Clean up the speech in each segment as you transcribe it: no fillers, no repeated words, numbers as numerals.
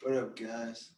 What up, guys?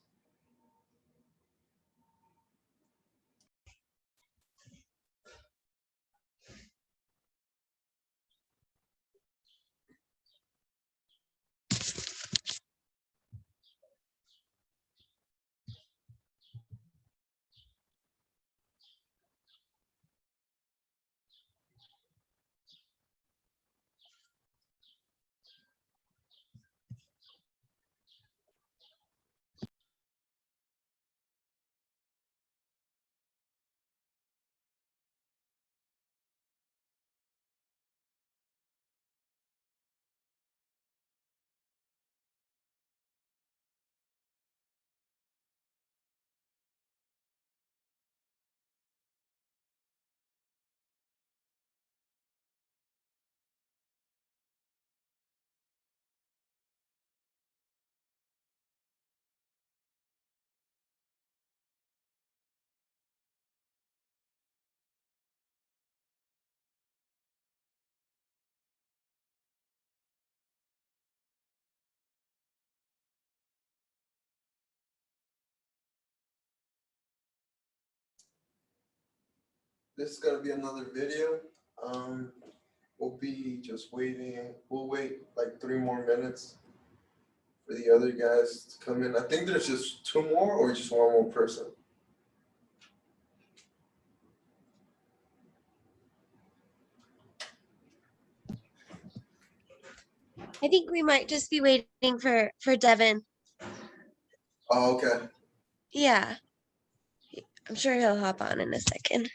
This is gonna be another video. We'll be just waiting. We'll wait like 3 more minutes for the other guys to come in. I think there's just 2 more or just 1 more person. I think we might just be waiting for Devin. Oh, okay. Yeah. I'm sure he'll hop on in a second.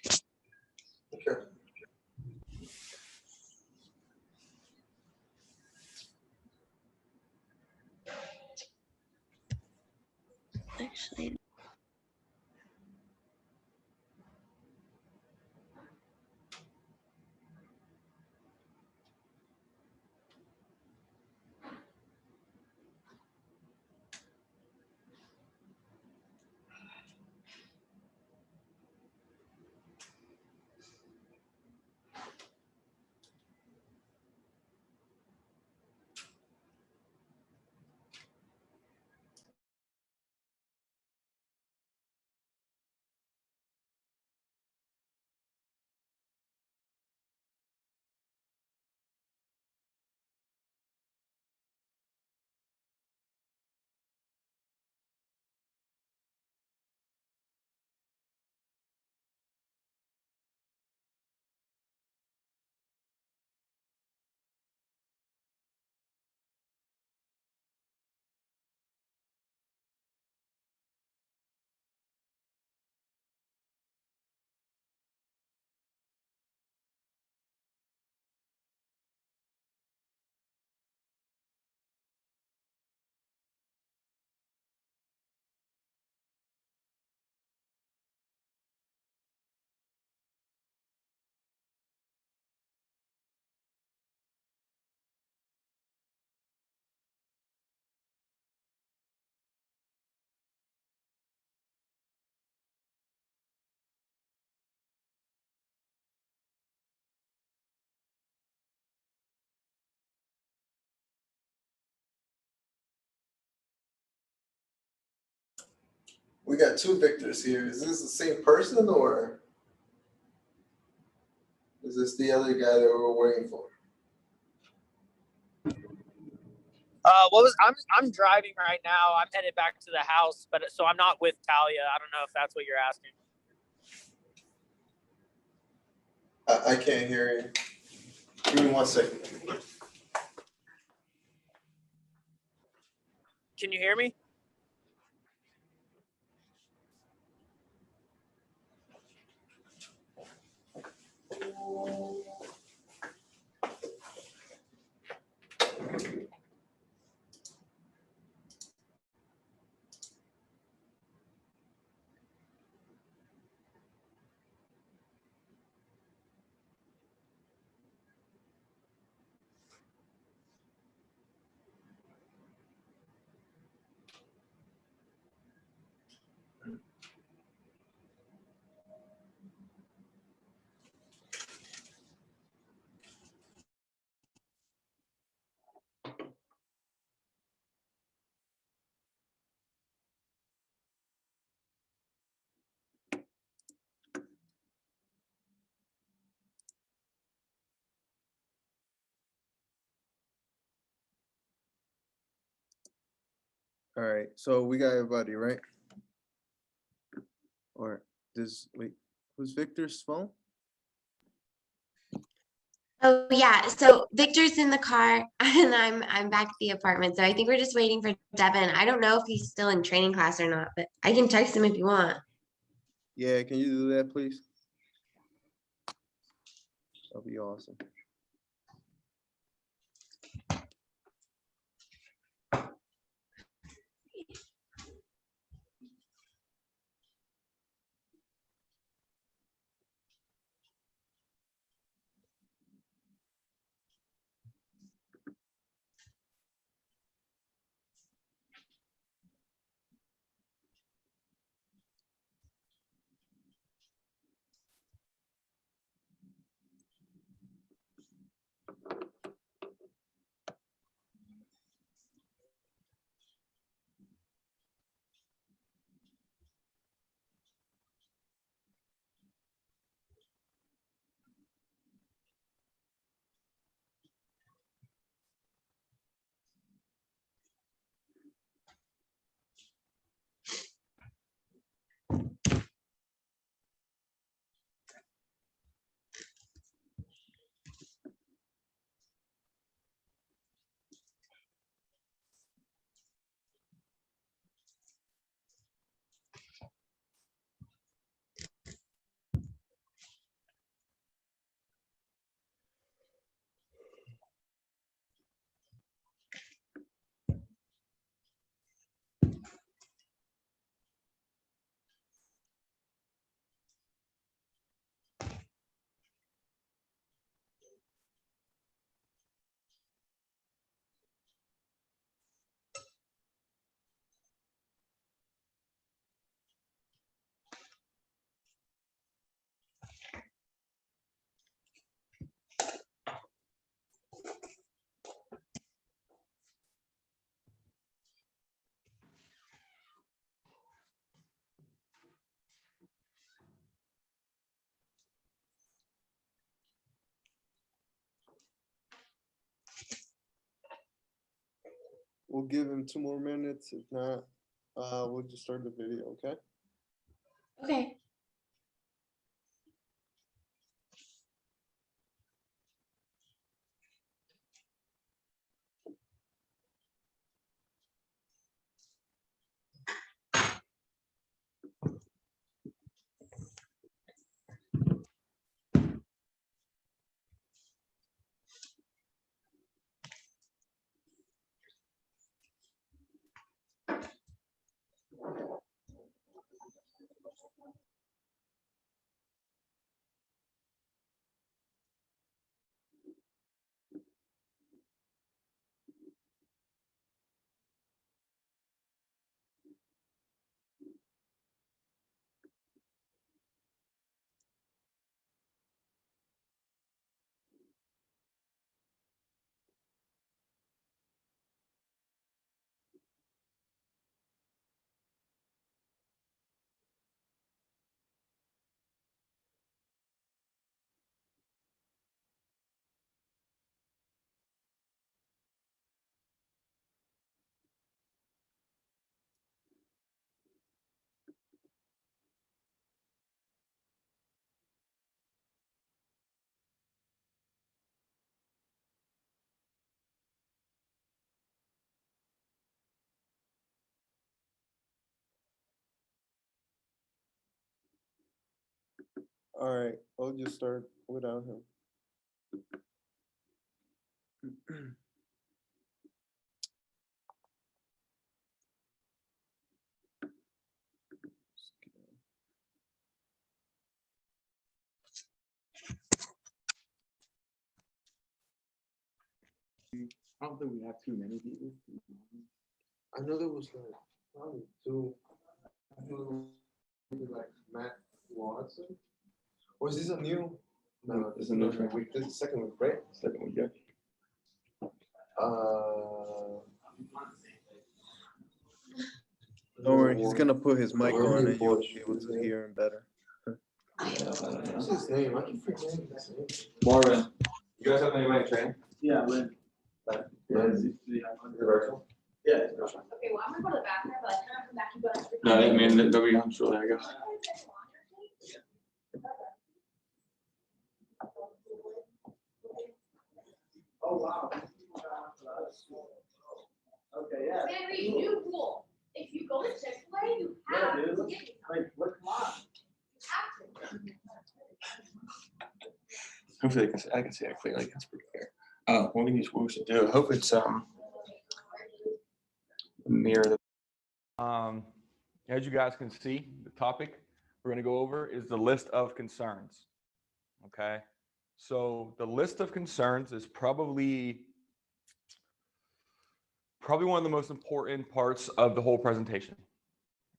Okay. Actually. We got 2 victors here. Is this the same person or is this the other guy that we were waiting for? I'm driving right now. I'm headed back to the house, but so I'm not with Talia. I don't know if that's what you're asking. I can't hear you. Give me 1 second. Can you hear me? All right, so we got everybody, right? Or wait, who's Victor's phone? Oh yeah, so Victor's in the car and I'm back at the apartment. So I think we're just waiting for Devin. I don't know if he's still in training class or not, but I can text him if you want. Yeah, can you do that, please? That'll be awesome. We'll give him 2 more minutes. If not, we'll just start the video, okay? Okay. All right, I'll just start without him. I don't think we have too many people. I know there was like probably 2. I know like Matt Watson. Or is this a new? No, this is a new week. This is the second week, right? Second one, yeah. Don't worry, he's gonna put his mic on and you'll be able to hear him better. What's his name? I keep forgetting his name. Marvin, you guys have anybody training? Yeah, Lynn. Yeah, is it virtual? Yeah. Okay, well, I'm gonna go to the bathroom. No, I mean, nobody else really, I guess. Oh, wow. Okay, yeah. Very new rule. If you go to Chick-fil-A, you have Yeah, to dude. get it. Like, what, come on. You have to. Hopefully I can see it clearly. That's pretty clear. What we should do, I hope it's mirror the. As you guys can see, the topic we're going to go over is the list of concerns. Okay, so the list of concerns is probably one of the most important parts of the whole presentation.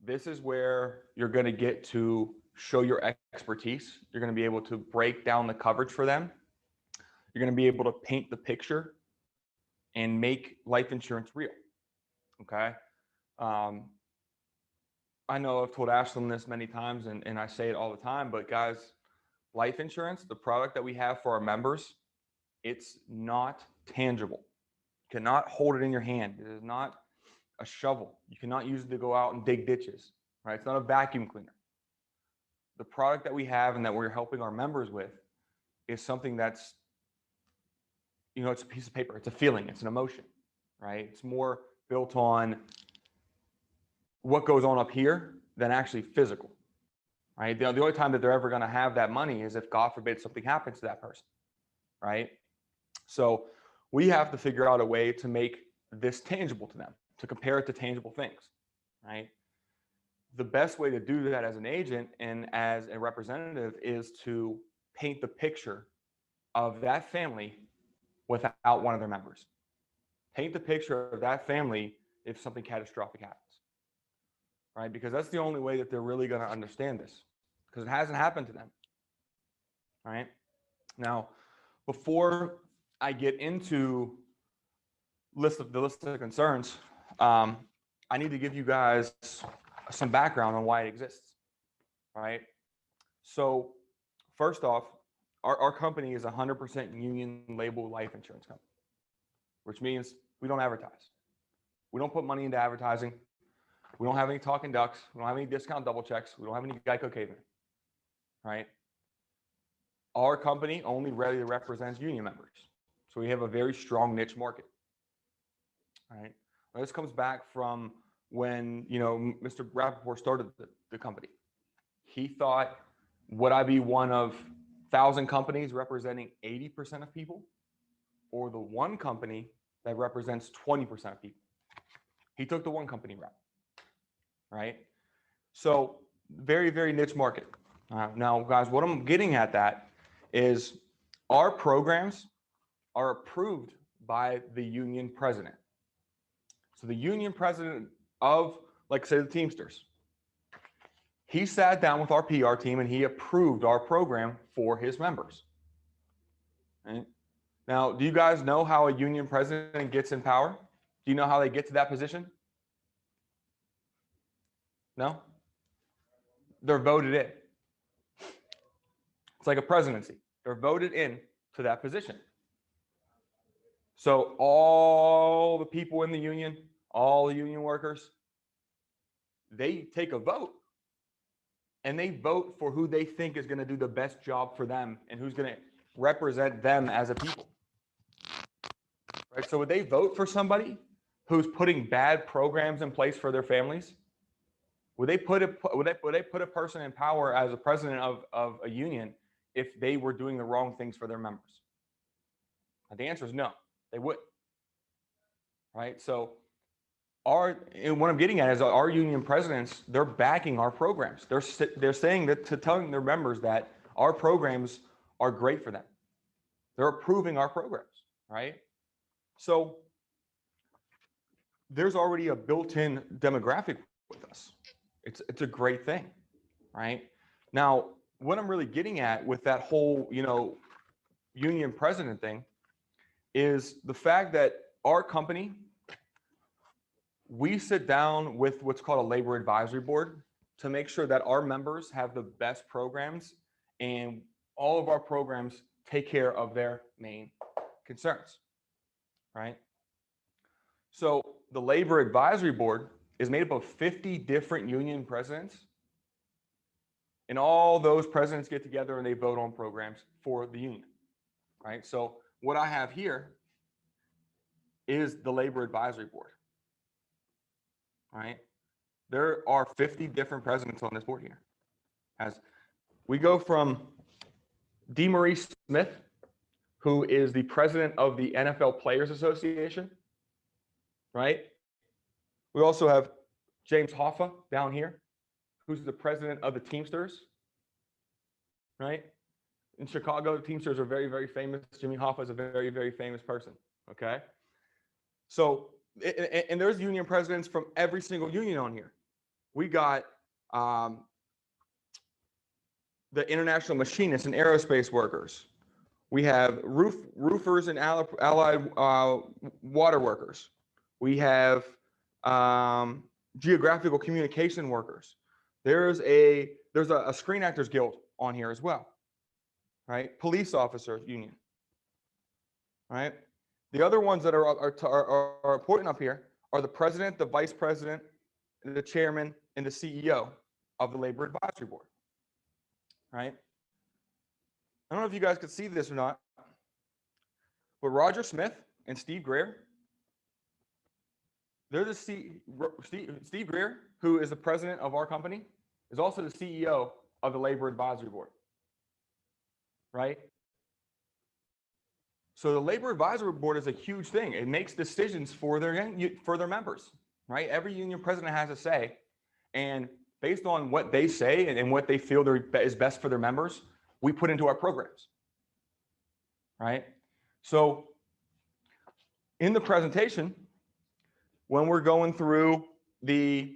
This is where you're going to get to show your expertise. You're going to be able to break down the coverage for them. You're going to be able to paint the picture and make life insurance real. Okay. I know I've told Ashlyn this many times and I say it all the time, but guys, life insurance, the product that we have for our members, it's not tangible. You cannot hold it in your hand. It is not a shovel. You cannot use it to go out and dig ditches, right? It's not a vacuum cleaner. The product that we have and that we're helping our members with is something that's, it's a piece of paper. It's a feeling. It's an emotion, right? It's more built on what goes on up here than actually physical, right? The only time that they're ever going to have that money is if, God forbid, something happens to that person, right? So we have to figure out a way to make this tangible to them, to compare it to tangible things, right? The best way to do that as an agent and as a representative is to paint the picture of that family without one of their members. Paint the picture of that family if something catastrophic happens, right? Because that's the only way that they're really going to understand this, because it hasn't happened to them, right? Now, before I get into the list of concerns, I need to give you guys some background on why it exists, right? So first off, our company is 100% union label life insurance company, which means we don't advertise. We don't put money into advertising. We don't have any talking ducks. We don't have any discount double checks. We don't have any Geico cavemen, right? Our company only really represents union members. So we have a very strong niche market, right? Now, this comes back from when, Mr. Rappaport started the company. He thought, would I be one of 1,000 companies representing 80% of people, or the one company that represents 20% of people? He took the one company route, right? So very, very niche market. Now, guys, what I'm getting at that is our programs are approved by the union president. So the union president of, like, say, the Teamsters, he sat down with our PR team and he approved our program for his members. Right? Now, do you guys know how a union president gets in power? Do you know how they get to that position? No? They're voted in. It's like a presidency. They're voted in to that position. So all the people in the union, all the union workers, they take a vote and they vote for who they think is going to do the best job for them and who's going to represent them as a people. Right? So would they vote for somebody who's putting bad programs in place for their families? Would they put a person in power as a president of a union if they were doing the wrong things for their members? And the answer is no, they wouldn't. Right? So and what I'm getting at is our union presidents, they're backing our programs. They're saying that, to telling their members that our programs are great for them. They're approving our programs, right? So there's already a built-in demographic with us. It's a great thing, right? Now, what I'm really getting at with that whole, union president thing is the fact that our company, we sit down with what's called a labor advisory board to make sure that our members have the best programs and all of our programs take care of their main concerns, right? So the labor advisory board is made up of 50 different union presidents. And all those presidents get together and they vote on programs for the union, right? So what I have here is the Labor Advisory Board, right? There are 50 different presidents on this board here. As we go from DeMaurice Smith, who is the president of the NFL Players Association, right? We also have James Hoffa down here, who's the president of the Teamsters, right? In Chicago, the Teamsters are very, very famous. Jimmy Hoffa is a very, very famous person, okay? So, and there's union presidents from every single union on here. We got the international machinists and aerospace workers. We have roofers and allied water workers. We have geographical communication workers. There's a Screen Actors Guild on here as well, right? Police officers union, right? The other ones that are important up here are the president, the vice president, the chairman, and the CEO of the Labor Advisory Board, right? I don't know if you guys could see this or not, but Roger Smith and Steve Greer, they're the Steve Greer, who is the president of our company, is also the CEO of the Labor Advisory Board, right? So the Labor Advisory Board is a huge thing. It makes decisions for their members, right? Every union president has a say, and based on what they say and what they feel is best for their members, we put into our programs, right? So in the presentation, when we're going through the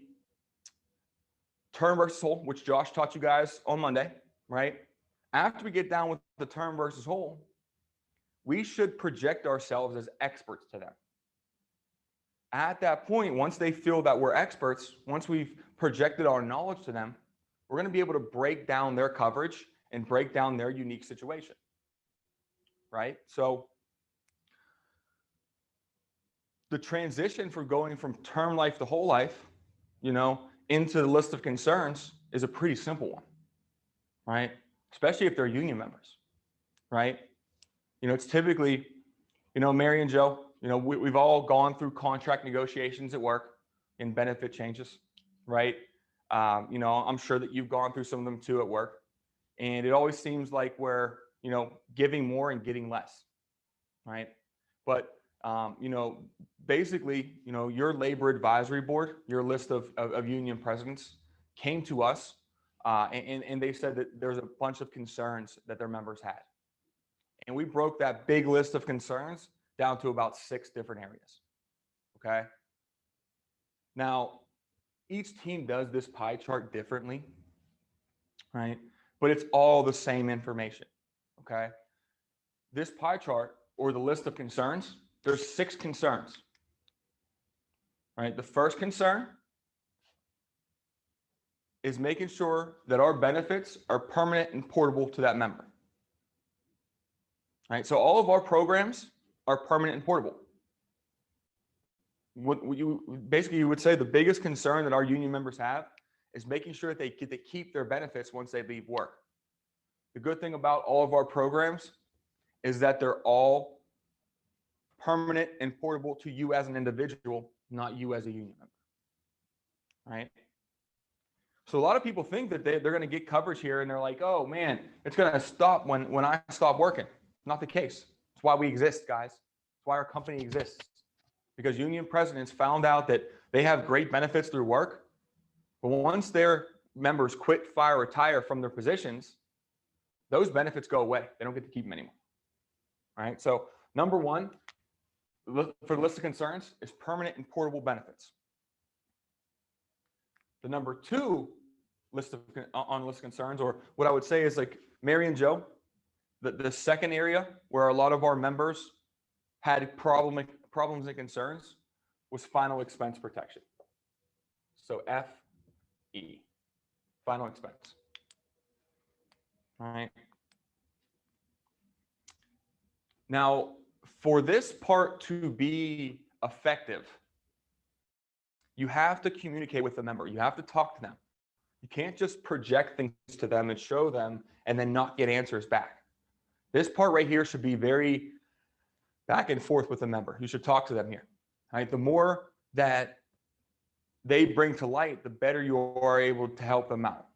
term versus whole, which Josh taught you guys on Monday, right? After we get down with the term versus whole, we should project ourselves as experts to them. At that point, once they feel that we're experts, once we've projected our knowledge to them, we're going to be able to break down their coverage and break down their unique situation, right? So the transition for going from term life to whole life, into the list of concerns is a pretty simple one, right? Especially if they're union members, right? It's typically, Mary and Joe, we've all gone through contract negotiations at work and benefit changes, right? I'm sure that you've gone through some of them too at work. And it always seems like we're, giving more and getting less, right? But, basically, your Labor Advisory Board, your list of union presidents came to us and they said that there's a bunch of concerns that their members had. And we broke that big list of concerns down to about 6 different areas, okay? Now, each team does this pie chart differently, right? But it's all the same information, okay? This pie chart, or the list of concerns, there's 6 concerns, right? The first concern is making sure that our benefits are permanent and portable to that member. Right, so all of our programs are permanent and portable. What you would say the biggest concern that our union members have is making sure that they keep their benefits once they leave work. The good thing about all of our programs is that they're all permanent and portable to you as an individual, not you as a union member. Right? So a lot of people think that they're going to get coverage here and they're like, oh man, it's going to stop when I stop working. Not the case. That's why we exist, guys. That's why our company exists. Because union presidents found out that they have great benefits through work, but once their members quit, fire, retire from their positions, those benefits go away. They don't get to keep them anymore. All right. So number 1 for the list of concerns is permanent and portable benefits. The number 2 list of concerns, or what I would say is like Mary and Joe, the second area where a lot of our members had problems and concerns was final expense protection. So FE, final expense. All right. Now, for this part to be effective, You have to communicate with the member. You have to talk to them. You can't just project things to them and show them and then not get answers back. This part right here should be very back and forth with the member. You should talk to them here. Right? The more that they bring to light, the better you are able to help them out.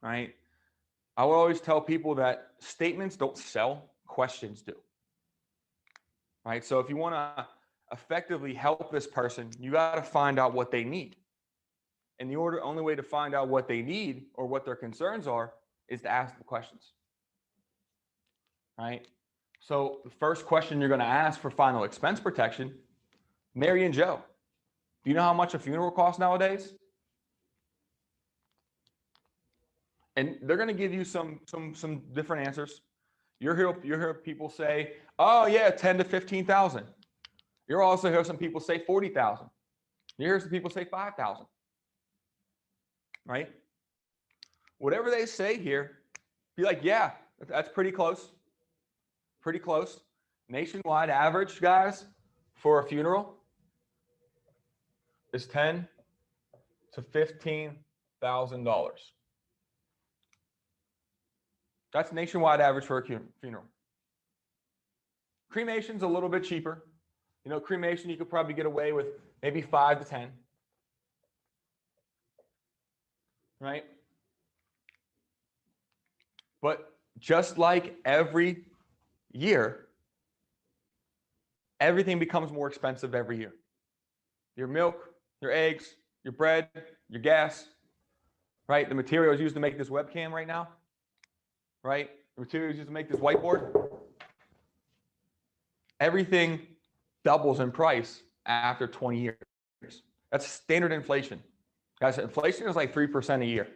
Right? I will always tell people that statements don't sell, questions do. Right? So if you want to effectively help this person, you got to find out what they need. And the only way to find out what they need or what their concerns are is to ask the questions. Right? So the first question you're going to ask for final expense protection, Mary and Joe, do you know how much a funeral costs nowadays? And they're going to give you some different answers. You'll hear people say, "Oh yeah, 10 to 15,000." You'll also hear some people say 40,000. You hear some people say 5,000. Right? Whatever they say here, be like, "Yeah, that's pretty close. Pretty close." Nationwide average, guys, for a funeral is $10,000 to $15,000. That's nationwide average for a funeral. Cremation's a little bit cheaper. You know, cremation, you could probably get away with maybe 5 to 10. Right? But just like every year, everything becomes more expensive every year. Your milk, your eggs, your bread, your gas, right? The materials used to make this webcam right now, right? The materials used to make this whiteboard. Everything doubles in price after 20 years. That's standard inflation. Guys, inflation is like 3% a year.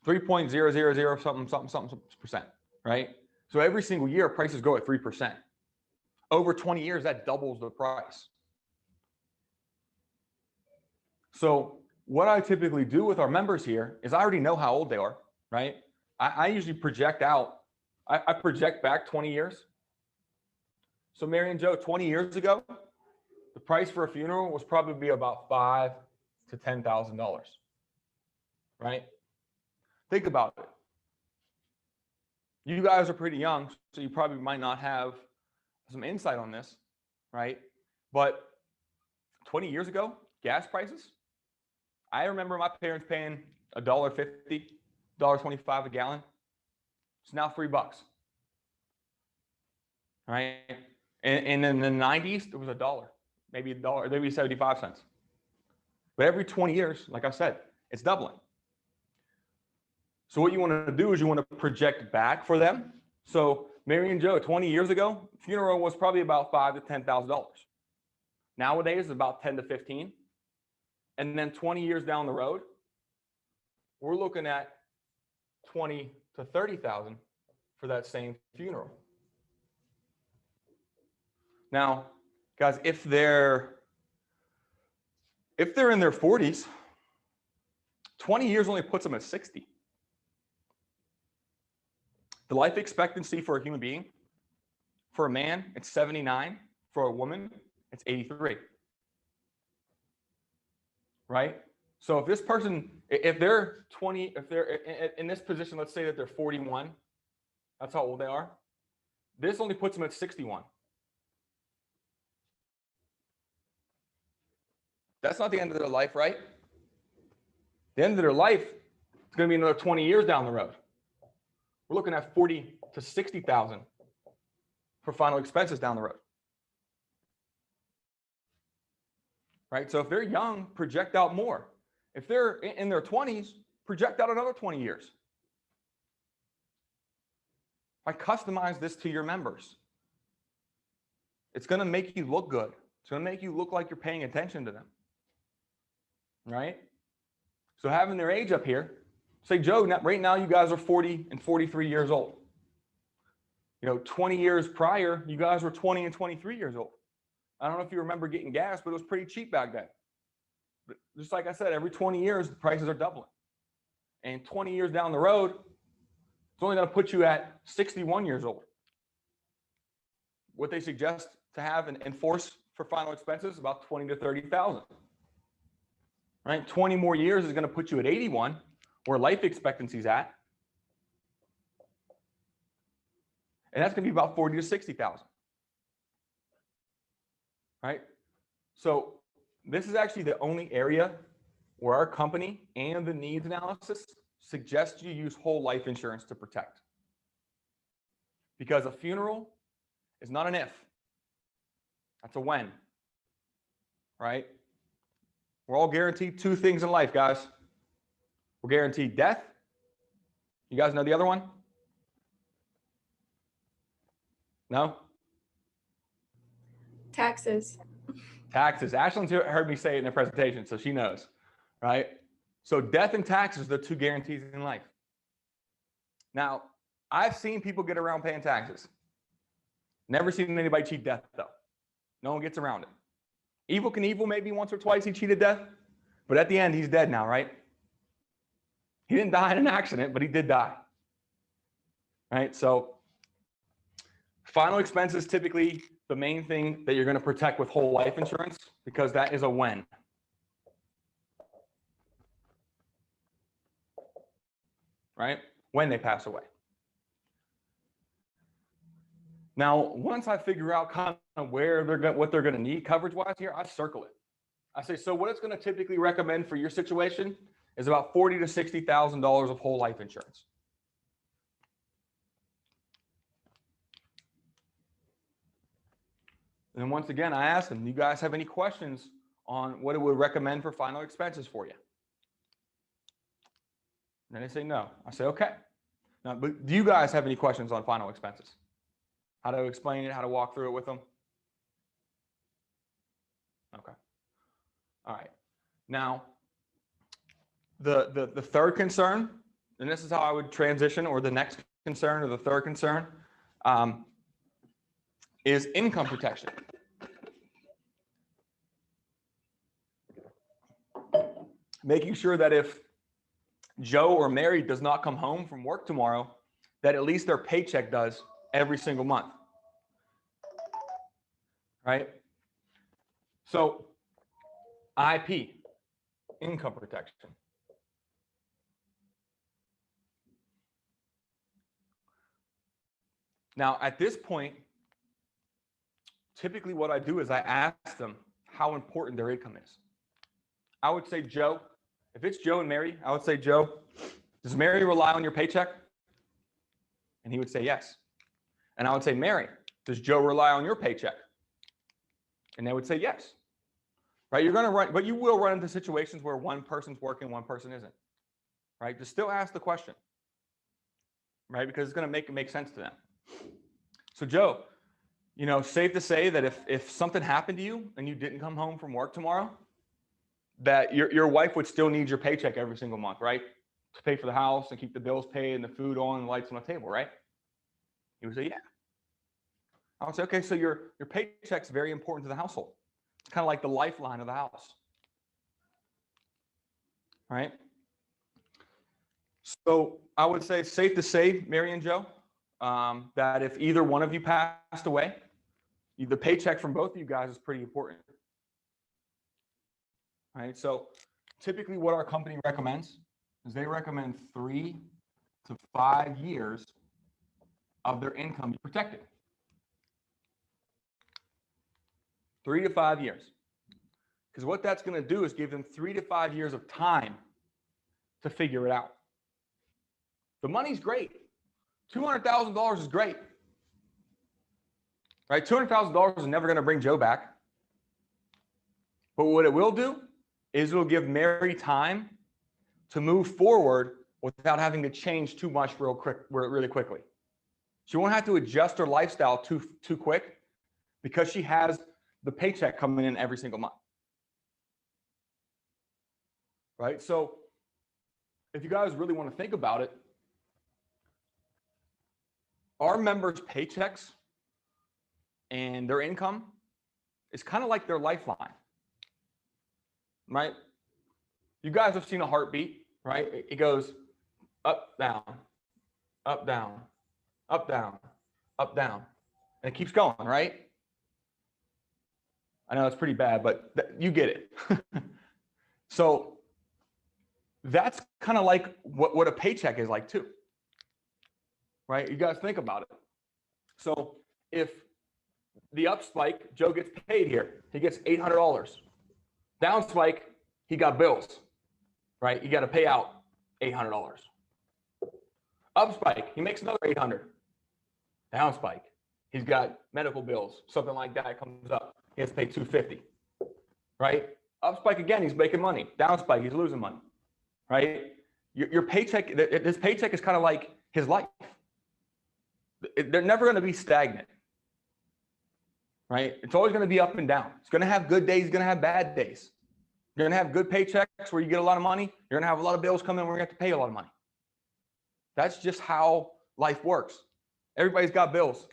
3.000 something percent, right? So every single year, prices go at 3%. Over 20 years, that doubles the price. So what I typically do with our members here is I already know how old they are, right? I usually project out. I project back 20 years. So Mary and Joe, 20 years ago, the price for a funeral was probably about $5,000 to $10,000, right? Think about it. You guys are pretty young, so you probably might not have some insight on this, right? But 20 years ago, gas prices, I remember my parents paying $1.50, $1.25 a gallon. It's now $3, right? And in the 90s, it was $1, maybe $1, maybe 75 cents. But every 20 years, like I said, it's doubling. So what you want to do is you want to project back for them. So Mary and Joe, 20 years ago, funeral was probably about $5,000 to $10,000. Nowadays, it's about 10 to 15. And then 20 years down the road, we're looking at 20 to 30,000 for that same funeral. Now, guys, if they're in their 40s, 20 years only puts them at 60. The life expectancy for a human being, for a man, it's 79. For a woman, it's 83. Right? So if this person, if they're 20, if they're in this position, let's say that they're 41, that's how old they are. This only puts them at 61. That's not the end of their life, right? The end of their life is going to be another 20 years down the road. We're looking at 40 to 60,000 for final expenses down the road. Right? So if they're young, project out more. If they're in their 20s, project out another 20 years. I customize this to your members. It's going to make you look good. It's going to make you look like you're paying attention to them. Right? So having their age up here, say, Joe, right now you guys are 40 and 43 years old. You know, 20 years prior, you guys were 20 and 23 years old. I don't know if you remember getting gas, but it was pretty cheap back then. But just like I said, every 20 years, the prices are doubling. And 20 years down the road, it's only going to put you at 61 years old. What they suggest to have and enforce for final expenses, about 20 to 30,000. Right? 20 more years is going to put you at 81, where life expectancy is at. And that's going to be about 40 to 60,000. Right? So this is actually the only area where our company and the needs analysis suggests you use whole life insurance to protect. Because a funeral is not an if, that's a when. Right? We're all guaranteed two things in life, guys. We're guaranteed death. You guys know the other one? No? Taxes. Taxes. Ashlyn's heard me say it in the presentation, so she knows, right? So death and taxes are the two guarantees in life. Now, I've seen people get around paying taxes. Never seen anybody cheat death, though. No one gets around it. Evel Knievel, maybe once or twice he cheated death, but at the end, he's dead now, right? He didn't die in an accident, but he did die. Right? So final expenses, typically the main thing that you're going to protect with whole life insurance, because that is a when. Right? When they pass away. Now, once I figure out kind of where they're going, what they're going to need coverage-wise here, I circle it. I say, so what it's going to typically recommend for your situation is about $40,000 to $60,000 of whole life insurance. And then once again, I ask them, do you guys have any questions on what it would recommend for final expenses for you? And they say no. I say, okay. Now, but do you guys have any questions on final expenses? How to explain it, how to walk through it with them? Okay. All right. Now, the third concern, and this is how I would transition, or the next concern, or the third concern, is income protection. Making sure that if Joe or Mary does not come home from work tomorrow, that at least their paycheck does every single month. Right? So, IP, income protection. Now, at this point, typically what I do is I ask them how important their income is. I would say, Joe, if it's Joe and Mary, I would say, Joe, does Mary rely on your paycheck? And he would say, yes. And I would say, Mary, does Joe rely on your paycheck? And they would say, yes. Right? You're going to run, but you will run into situations where one person's working, one person isn't. Right? Just still ask the question. Right? Because it's going to make sense to them. So Joe, you know, safe to say that if something happened to you and you didn't come home from work tomorrow, that your wife would still need your paycheck every single month, right? To pay for the house and keep the bills paid and the food on and the lights on the table, right? He would say, yeah. I would say, okay, so your paycheck's very important to the household. It's kind of like the lifeline of the house, right? So I would say it's safe to say, Mary and Joe, that if either one of you passed away, the paycheck from both of you guys is pretty important. Right? So typically what our company recommends is they recommend 3 to 5 years of their income be protected. 3 to 5 years. Because what that's going to do is give them 3 to 5 years of time to figure it out. The money's great. $200,000 is great. Right? $200,000 is never going to bring Joe back. But what it will do is it'll give Mary time to move forward without having to change too much really quickly. She won't have to adjust her lifestyle too quick because she has the paycheck coming in every single month. Right? So if you guys really want to think about it, our members' paychecks and their income is kind of like their lifeline. Right? You guys have seen a heartbeat, right? It goes up, down, up, down, up, down, up, down. And it keeps going, right? I know it's pretty bad, but you get it. So that's kind of like what a paycheck is like too, right? You guys think about it. So if the up spike, Joe gets paid here, he gets $800. Down spike, he got bills, right? You got to pay out $800. Up spike, he makes another 800. Down spike, he's got medical bills, something like that comes up. He has to pay $250, right? Up spike again, he's making money. Down spike, he's losing money, right? Your paycheck, his paycheck is kind of like his life. They're never going to be stagnant, right? It's always going to be up and down. It's going to have good days, it's going to have bad days. You're going to have good paychecks where you get a lot of money. You're going to have a lot of bills come in where you have to pay a lot of money. That's just how life works. Everybody's got bills,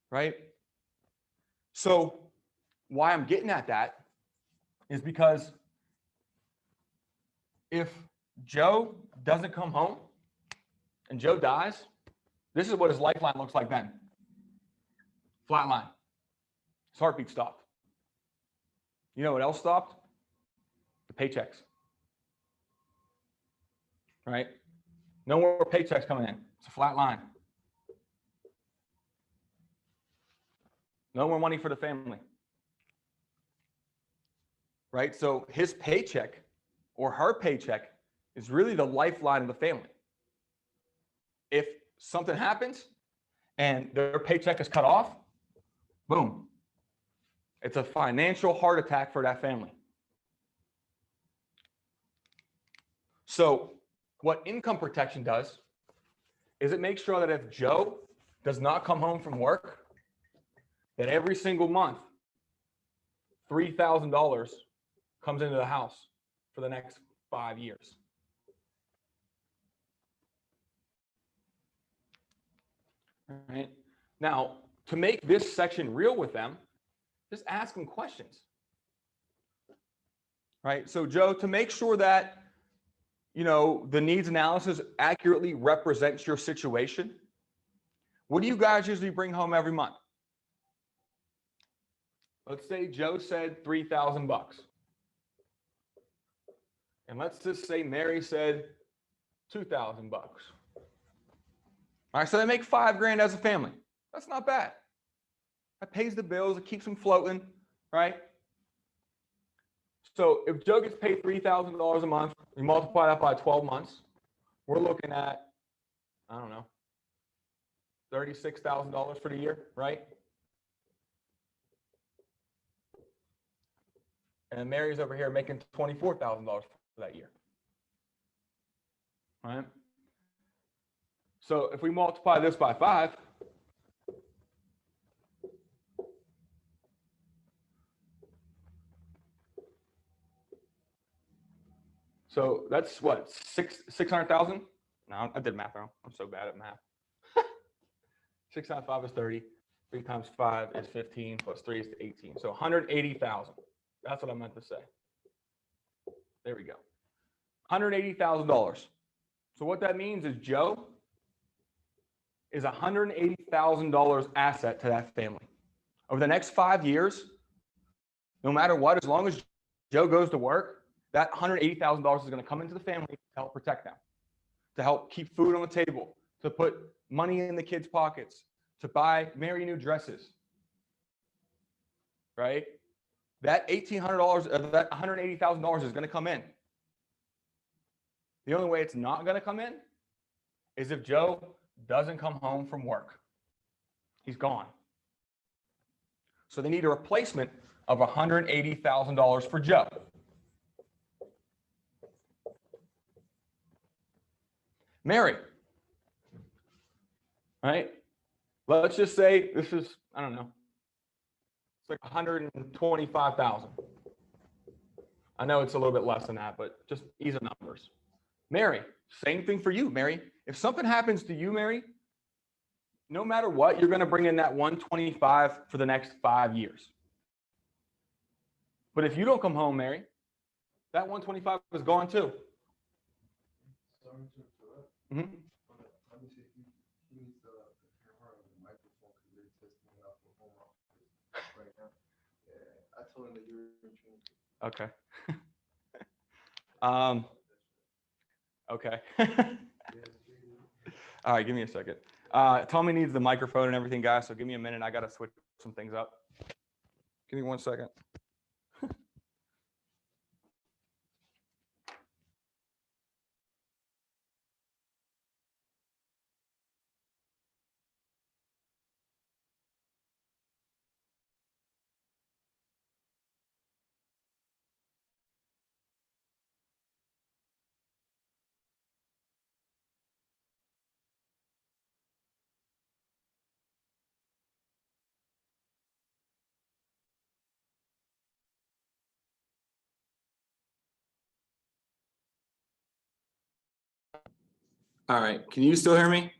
right? So why I'm getting at that is because if Joe doesn't come home and Joe dies, this is what his lifeline looks like then. Flat line. His heartbeat stopped. You know what else stopped? The paychecks. Right? No more paychecks coming in. It's a flat line. No more money for the family. Right? So his paycheck or her paycheck is really the lifeline of the family. If something happens and their paycheck is cut off, boom. It's a financial heart attack for that family. So what income protection does is it makes sure that if Joe does not come home from work, that every single month, $3,000 comes into the house for the next 5 years. All right. Now, to make this section real with them, just ask them questions. Right? So, Joe, to make sure that the needs analysis accurately represents your situation, what do you guys usually bring home every month? Let's say Joe said $3,000. And let's just say Mary said $2,000. All right, so they make $5,000 as a family. That's not bad. That pays the bills, it keeps them floating, right? So if Joe gets paid $3,000 a month, we multiply that by 12 months, we're looking at, I don't know, $36,000 for the year, right? And Mary's over here making $24,000 for that year, right? So if we multiply this by 5, so that's what, 600,000? No, I did math wrong. I'm so bad at math. 6 times 5 is 30. 3 times 5 is 15 plus 3 is 18. So 180,000. That's what I meant to say. There we go. $180,000. So what that means is Joe is $180,000 asset to that family. Over the next 5 years, no matter what, as long as Joe goes to work, that $180,000 is going to come into the family to help protect them, to help keep food on the table, to put money in the kids' pockets, to buy Mary new dresses, right? That $1,800, that $180,000 is going to come in. The only way it's not going to come in is if Joe doesn't come home from work. He's gone. So they need a replacement of $180,000 for Joe. Mary, right? Let's just say this is, I don't know, it's like 125,000. I know it's a little bit less than that, but just ease of numbers. Mary, same thing for you, Mary. If something happens to you, Mary, no matter what, you're going to bring in that 125 for the next 5 years. But if you don't come home, Mary, that 125 is gone too. Sorry to interrupt. Mm-hmm. Let me see if he needs the camera or the microphone because they're testing it out for home office right now. told him that you were in training. Okay. Okay. All right, give me a second. Tommy needs the microphone and everything, guys, so give me a minute. I got to switch some things up. Give me 1 second. All right, can you still hear me?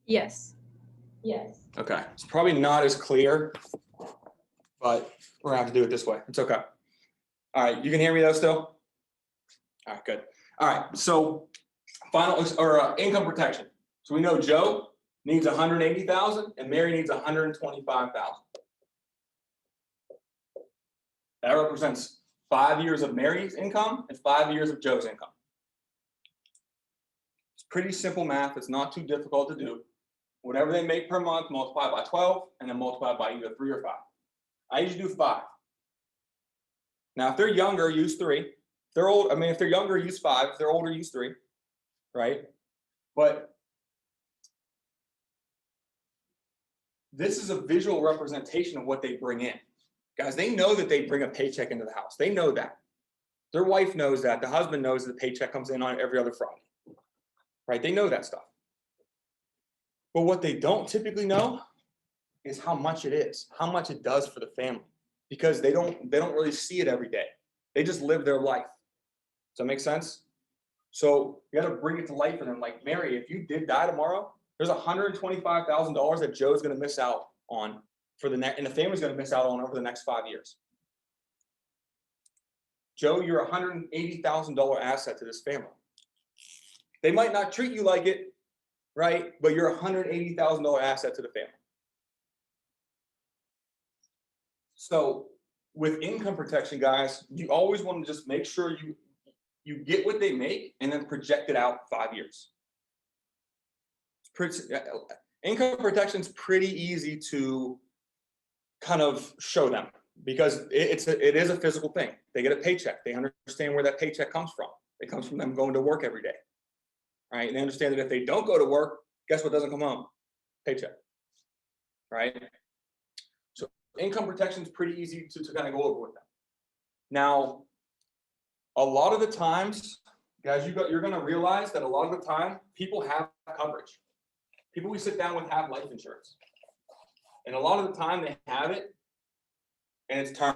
Yes. Yes. Okay, it's probably not as clear, but we're gonna have to do it this way. It's okay. All right, you can hear me though still? All right, good. All right, so income protection. So we know Joe needs 180,000 and Mary needs 125,000. That represents 5 years of Mary's income and 5 years of Joe's income. It's pretty simple math. It's not too difficult to do. Whatever they make per month, multiply by 12, and then multiply by either 3 or 5. I usually do 5. Now, if they're younger, use 3. If they're old, if they're younger, use 5. If they're older, use 3. Right? But this is a visual representation of what they bring in. Guys, they know that they bring a paycheck into the house. They know that. Their wife knows that. The husband knows that the paycheck comes in on every other Friday. Right? They know that stuff. But what they don't typically know is how much it is, how much it does for the family, because they don't really see it every day. They just live their life. Does that make sense? So you got to bring it to life for them. Like, Mary, if you did die tomorrow, there's $125,000 that Joe's going to miss out on and the family's going to miss out on over the next 5 years. Joe, you're a $180,000 asset to this family. They might not treat you like it, right? But you're a $180,000 asset to the family. So with income protection, guys, you always want to just make sure you get what they make and then project it out 5 years. Income protection is pretty easy to kind of show them because it is a physical thing. They get a paycheck. They understand where that paycheck comes from. It comes from them going to work every day. Right? And they understand that if they don't go to work, guess what doesn't come home? Paycheck. Right? So income protection is pretty easy to kind of go over with them. Now, a lot of the times, guys, you're going to realize that a lot of the time, people have coverage. People we sit down with have life insurance. And a lot of the time, they have it, and it's term,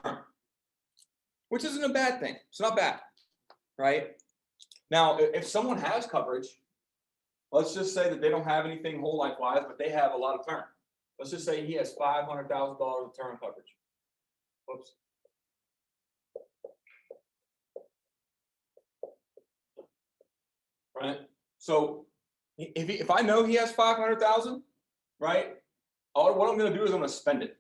which isn't a bad thing. It's not bad, right? Now, if someone has coverage, let's just say that they don't have anything whole life-wise, but they have a lot of term. Let's just say he has $500,000 of term coverage. Whoops. Right? So if I know he has 500,000, right? What I'm going to do is I'm going to spend it.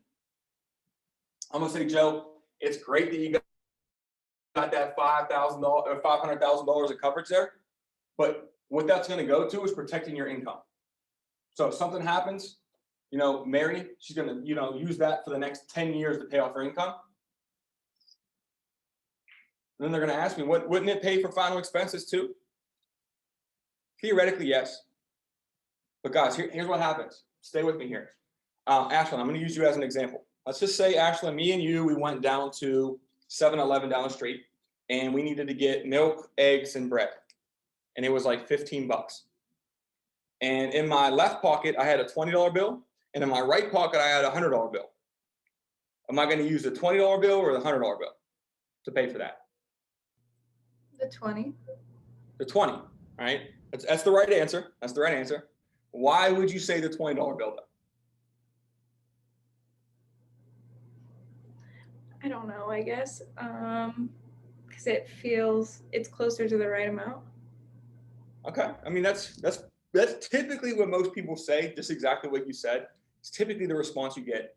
I'm going to say, Joe, it's great that you got that $5,000 or $500,000 of coverage there, but what that's going to go to is protecting your income. So if something happens, Mary, she's going to, use that for the next 10 years to pay off her income. And then they're going to ask me, wouldn't it pay for final expenses too? Theoretically, yes. But guys, here's what happens. Stay with me here. Ashlyn, I'm going to use you as an example. Let's just say, Ashlyn, me and you, we went down to 7-Eleven down the street, and we needed to get milk, eggs, and bread. And it was like $15. And in my left pocket, I had a $20 bill, and in my right pocket, I had a $100 bill. Am I going to use the $20 bill or the $100 bill to pay for that? The 20. The 20, right? That's the right answer. That's the right answer. Why would you say the $20 bill though? I don't know, I guess. Because it's closer to the right amount. Okay. I mean, that's typically what most people say, just exactly what you said. It's typically the response you get,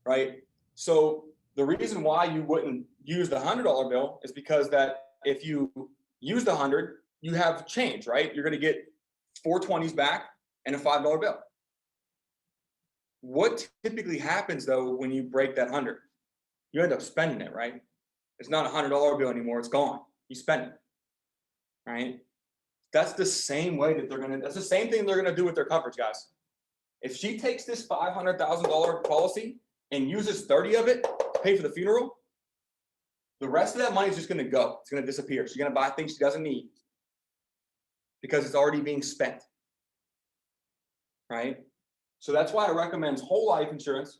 right? So The reason why you wouldn't use the $100 bill is because that if you use the 100, you have change, right? You're going to get 4 20s back and a $5 bill. What typically happens though when you break that 100? You end up spending it, right? It's not a $100 bill anymore. It's gone. You spend it, right? That's the same way that that's the same thing they're gonna do with their coverage, guys. If she takes this $500,000 policy and uses 30 of it to pay for the funeral, the rest of that money is just gonna go. It's gonna disappear. She's gonna buy things she doesn't need because it's already being spent, right? So that's why it recommends whole life insurance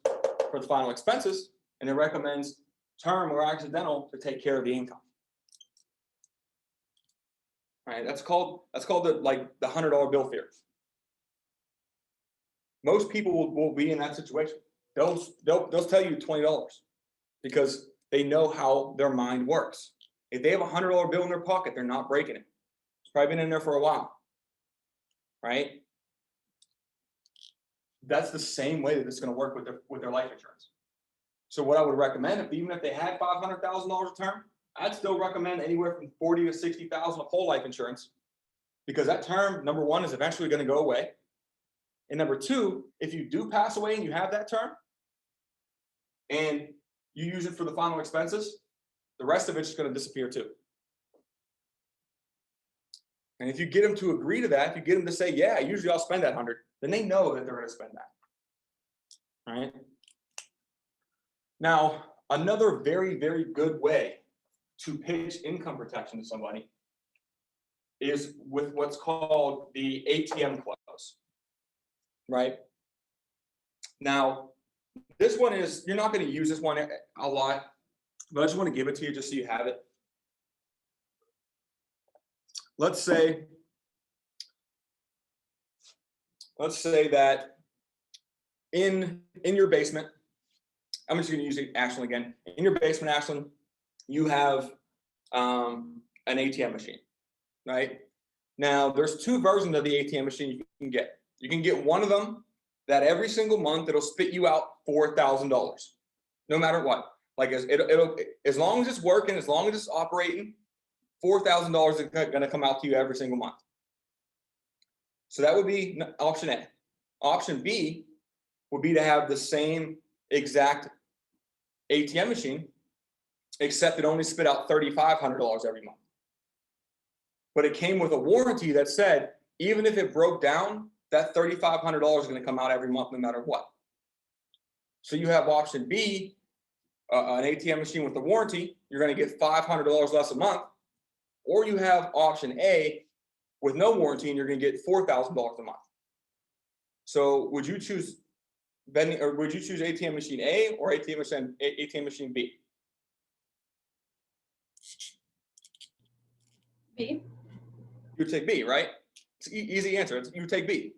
for the final expenses, and it recommends term or accidental to take care of the income. Right? That's called the $100 bill theory. Most people will be in that situation. They'll tell you $20 because they know how their mind works. If they have a $100 bill in their pocket, they're not breaking it. It's probably been in there for a while, right? That's the same way that it's going to work with their life insurance. So what I would recommend, even if they had $500,000 a term, I'd still recommend anywhere from $40,000 to $60,000 of whole life insurance, because that term, number one, is eventually going to go away, and number two, if you do pass away and you have that term, and you use it for the final expenses, the rest of it's just going to disappear too. And if you get them to agree to that, if you get them to say, yeah, usually I'll spend that 100, then they know that they're going to spend that. All right. Now, another very, very good way to pitch income protection to somebody is with what's called the ATM clause, right? Now, this one is, you're not going to use this one a lot, but I just want to give it to you just so you have it. Let's say that in your basement, I'm just going to use Ashland again. In your basement, Ashland, you have an ATM machine, right? Now, there's two versions of the ATM machine you can get. You can get one of them that every single month it'll spit you out $4,000, no matter what. Like it'll as long as it's working, as long as it's operating, $4,000 is going to come out to you every single month. So that would be option A. Option B would be to have the same exact ATM machine, except it only spit out $3,500 every month. But it came with a warranty that said, even if it broke down, that $3,500 is going to come out every month no matter what. So you have option B, an ATM machine with the warranty, you're going to get $500 less a month. Or you have option A with no warranty and you're going to get $4,000 a month. So would you choose ATM machine A or ATM machine B? B. You would take B, right? It's an easy answer. You would take B.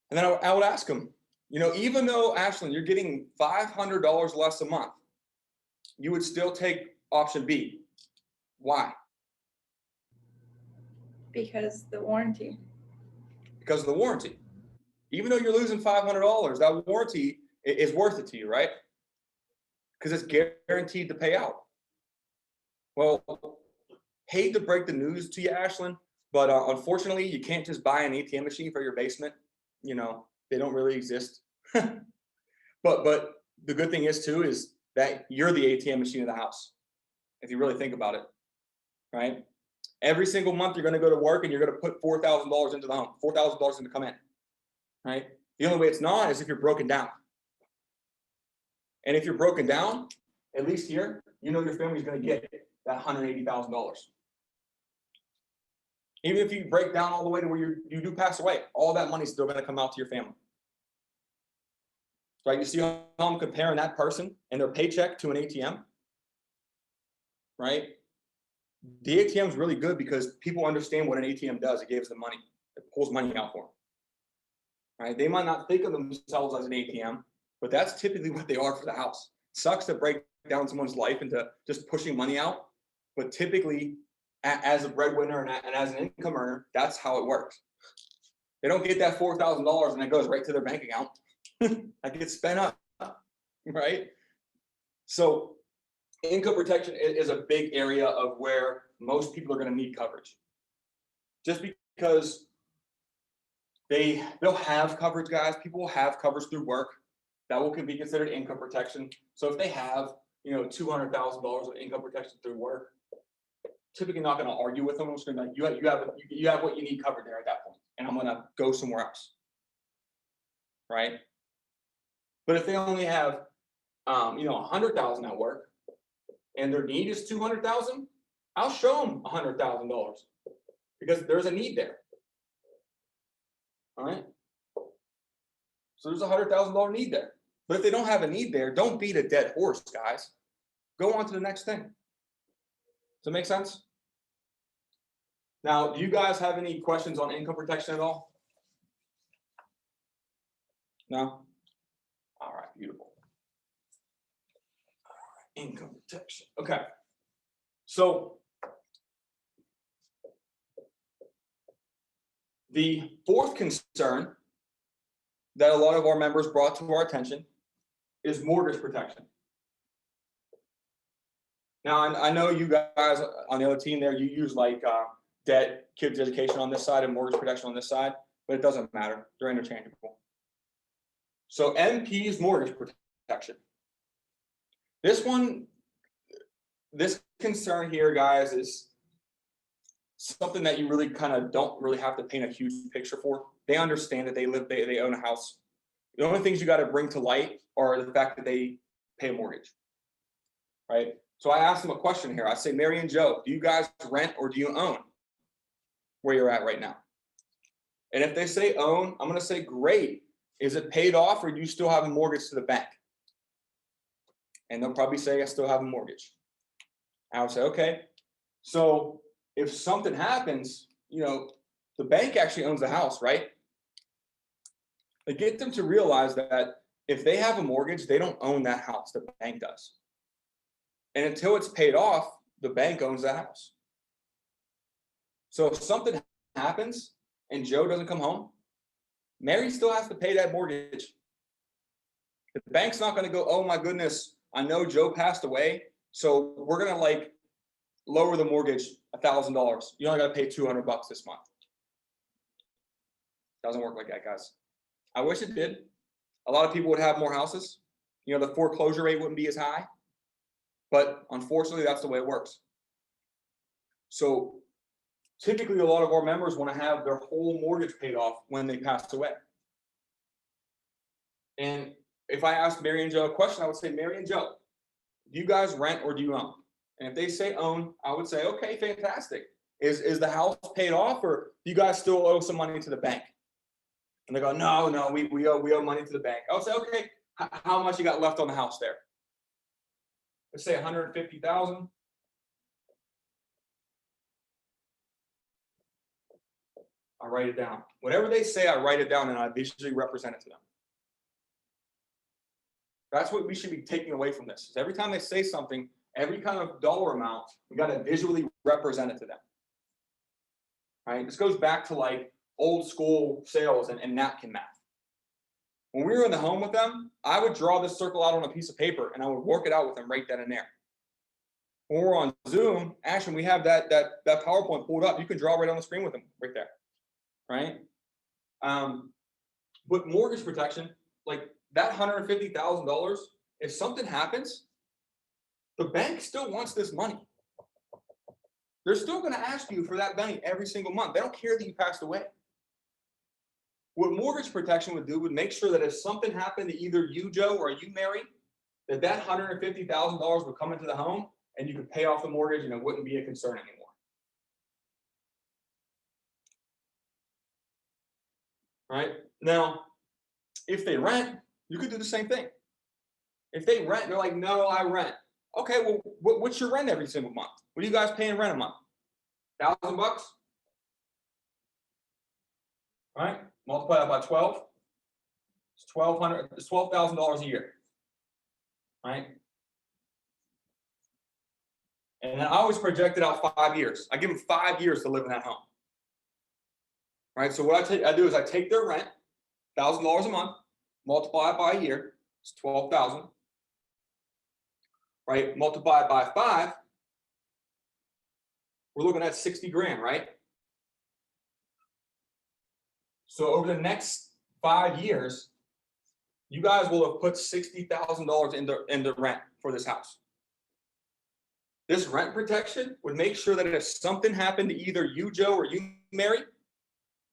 And then I would ask them, even though, Ashland, you're getting $500 less a month, you would still take option B. Why? Because the warranty. Because of the warranty. Even though you're losing $500, that warranty is worth it to you, right? Because it's guaranteed to pay out. Well, hate to break the news to you, Ashland, but unfortunately, you can't just buy an ATM machine for your basement. They don't really exist. But the good thing is too is that you're the ATM machine of the house, if you really think about it, right? Every single month you're going to go to work and you're going to put $4,000 into the home, $4,000 going to come in, right? The only way it's not is if you're broken down. And if you're broken down, at least here, your family's going to get that $180,000. Even if you break down all the way to where you do pass away, all that money is still going to come out to your family. Right? You see how I'm comparing that person and their paycheck to an ATM? Right? The ATM is really good because people understand what an ATM does. It gives them money. It pulls money out for them. Right? They might not think of themselves as an ATM, but that's typically what they are for the house. It sucks to break down someone's life into just pushing money out, but typically, as a breadwinner and as an income earner, that's how it works. They don't get that $4,000 and it goes right to their bank account. That gets spent up, right? So income protection is a big area of where most people are going to need coverage. Just because they'll have coverage, guys. People will have coverage through work. That will be considered income protection. So if they have, $200,000 of income protection through work, typically not going to argue with them. I'm just going to be like, you have what you need covered there at that point, and I'm going to go somewhere else, right? But if they only have, $100,000 at work, and their need is $200,000, I'll show them $100,000 because there's a need there. All right. So there's a $100,000 need there. But if they don't have a need there, don't beat a dead horse, guys. Go on to the next thing. Does that make sense? Now, do you guys have any questions on income protection at all? No? All right, beautiful. All right, income protection. Okay. So the fourth concern that a lot of our members brought to our attention is mortgage protection. Now, I know you guys on the other team there, you use like debt, kids education on this side and mortgage protection on this side, but it doesn't matter. They're interchangeable. So MP's mortgage protection. This concern here, guys, is something that you really kind of don't really have to paint a huge picture for. They understand that they own a house. The only things you got to bring to light are the fact that they pay a mortgage, right? So I asked them a question here. I say, Mary and Joe, do you guys rent or do you own where you're at right now? And if they say own, I'm going to say, great. Is it paid off or do you still have a mortgage to the bank? And they'll probably say, I still have a mortgage. I would say, okay. So if something happens, the bank actually owns the house, right? They get them to realize that if they have a mortgage, they don't own that house, the bank does. And until it's paid off, the bank owns the house. So if something happens and Joe doesn't come home, Mary still has to pay that mortgage. The bank's not going to go, oh my goodness, I know Joe passed away, so we're going to lower the mortgage $1,000. You only got to pay $200 this month. Doesn't work like that, guys. I wish it did. A lot of people would have more houses. The foreclosure rate wouldn't be as high. But unfortunately, that's the way it works. So typically, a lot of our members want to have their whole mortgage paid off when they pass away. And if I asked Mary and Joe a question, I would say, Mary and Joe, do you guys rent or do you own? And if they say own, I would say, okay, fantastic. Is the house paid off or do you guys still owe some money to the bank? And they go, no, we owe money to the bank. I would say, okay, how much you got left on the house there? Let's say $150,000. I write it down. Whatever they say, I write it down and I visually represent it to them. That's what we should be taking away from this. Is every time they say something, every kind of dollar amount, we got to visually represent it to them. Right? This goes back to old school sales and napkin math. When we were in the home with them, I would draw this circle out on a piece of paper and I would work it out with them right then and there. When we're on Zoom, actually, we have that PowerPoint pulled up. You can draw right on the screen with them right there, right? But mortgage protection, that $150,000, if something happens, the bank still wants this money. They're still going to ask you for that money every single month. They don't care that you passed away. What mortgage protection would do would make sure that if something happened to either you, Joe, or you, Mary, that $150,000 would come into the home and you could pay off the mortgage and it wouldn't be a concern anymore. All right? Now, if they rent, you could do the same thing. If they rent, they're like, no, I rent. Okay, well, what's your rent every single month? What are you guys paying rent a month? $1,000? All right, multiply that by 12. It's $1,200. It's $12,000 a year. All right. And then I always project it out 5 years. I give them 5 years to live in that home. All right. So what I do is I take their rent, $1,000 a month, multiply it by a year. It's $12,000. right? Multiply it by 5, we're looking at 60 grand, right? So over the next 5 years, you guys will have put $60,000 into rent for this house. This rent protection would make sure that if something happened to either you, Joe, or you, Mary,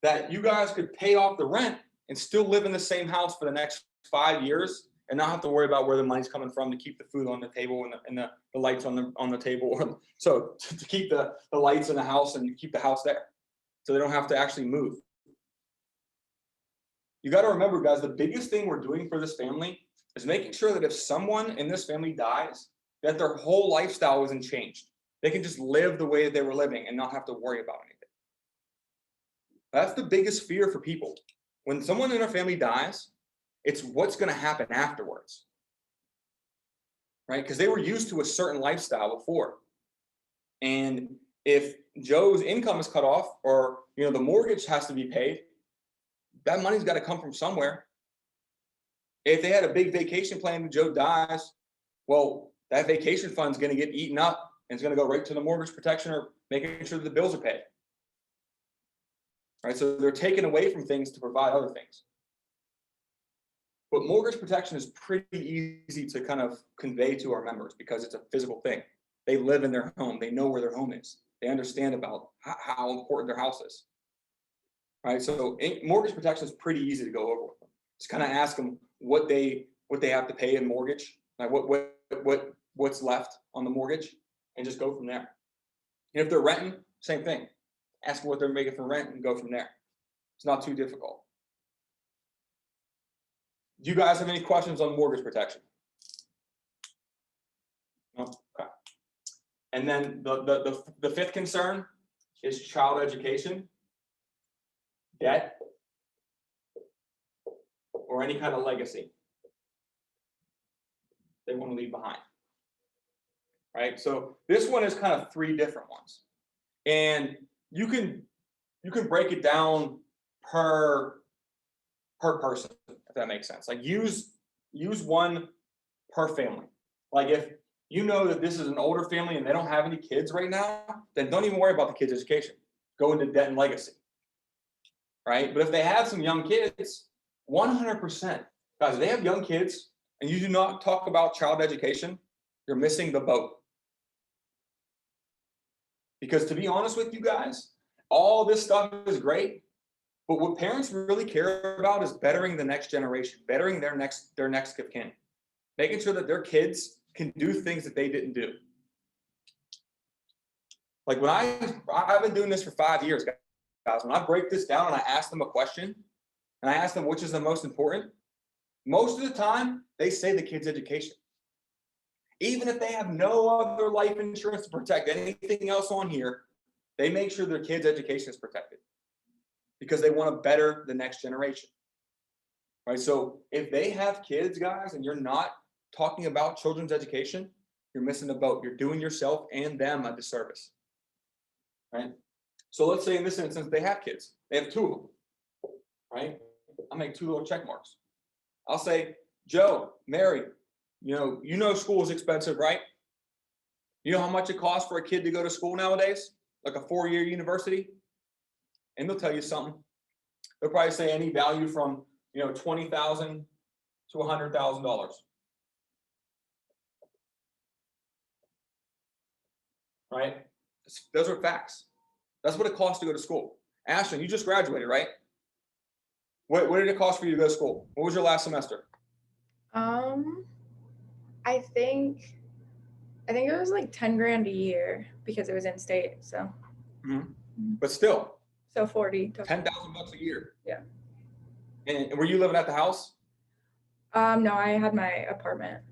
that you guys could pay off the rent and still live in the same house for the next 5 years and not have to worry about where the money's coming from to keep the food on the table and the lights on the table. So to keep the lights in the house and keep the house there so they don't have to actually move. You got to remember, guys, the biggest thing we're doing for this family is making sure that if someone in this family dies, that their whole lifestyle isn't changed. They can just live the way that they were living and not have to worry about anything. That's the biggest fear for people. When someone in our family dies, it's what's going to happen afterwards, right? Because they were used to a certain lifestyle before. And if Joe's income is cut off or, the mortgage has to be paid, that money's got to come from somewhere. If they had a big vacation plan and Joe dies, well, that vacation fund's going to get eaten up and it's going to go right to the mortgage protection or making sure that the bills are paid. Right? So they're taken away from things to provide other things. But mortgage protection is pretty easy to kind of convey to our members because it's a physical thing. They live in their home. They know where their home is. They understand about how important their house is. Right? So mortgage protection is pretty easy to go over with them. Just kind of ask them what they have to pay in mortgage, like what's left on the mortgage, and just go from there. And if they're renting, same thing. Ask them what they're making for rent and go from there. It's not too difficult. Do you guys have any questions on mortgage protection? No? Okay. And then the fifth concern is child education, debt, or any kind of legacy they want to leave behind. Right? So this one is kind of 3 different ones. And you can break it down per person, if that makes sense. Like use one per family. Like if you know that this is an older family and they don't have any kids right now, then don't even worry about the kids' education. Go into debt and legacy. Right? But if they have some young kids, 100%. Guys, if they have young kids and you do not talk about child education, you're missing the boat. Because to be honest with you guys, all this stuff is great, but what parents really care about is bettering the next generation, bettering their next of kin, making sure that their kids can do things that they didn't do. Like when I've been doing this for 5 years, guys, when I break this down and I ask them a question, and I ask them which is the most important, most of the time they say the kid's education. Even if they have no other life insurance to protect anything else on here, they make sure their kids' education is protected because they want to better the next generation. Right? So if they have kids, guys, and you're not talking about children's education, you're missing the boat. You're doing yourself and them a disservice. Right? So let's say in this instance, they have kids. They have 2 of them. Right? I'll make 2 little check marks. I'll say, Joe, Mary, you know school is expensive, right? You know how much it costs for a kid to go to school nowadays? Like a 4-year university? And they'll tell you something. They'll probably say any value from, $20,000 to $100,000. Right? Those are facts. That's what it costs to go to school. Ashton, you just graduated, right? What did it cost for you to go to school? What was your last semester? I think it was like 10 grand a year because it was in state. So. But still. So 40. $10,000 a year. Yeah. And were you living at the house? No, I had my apartment.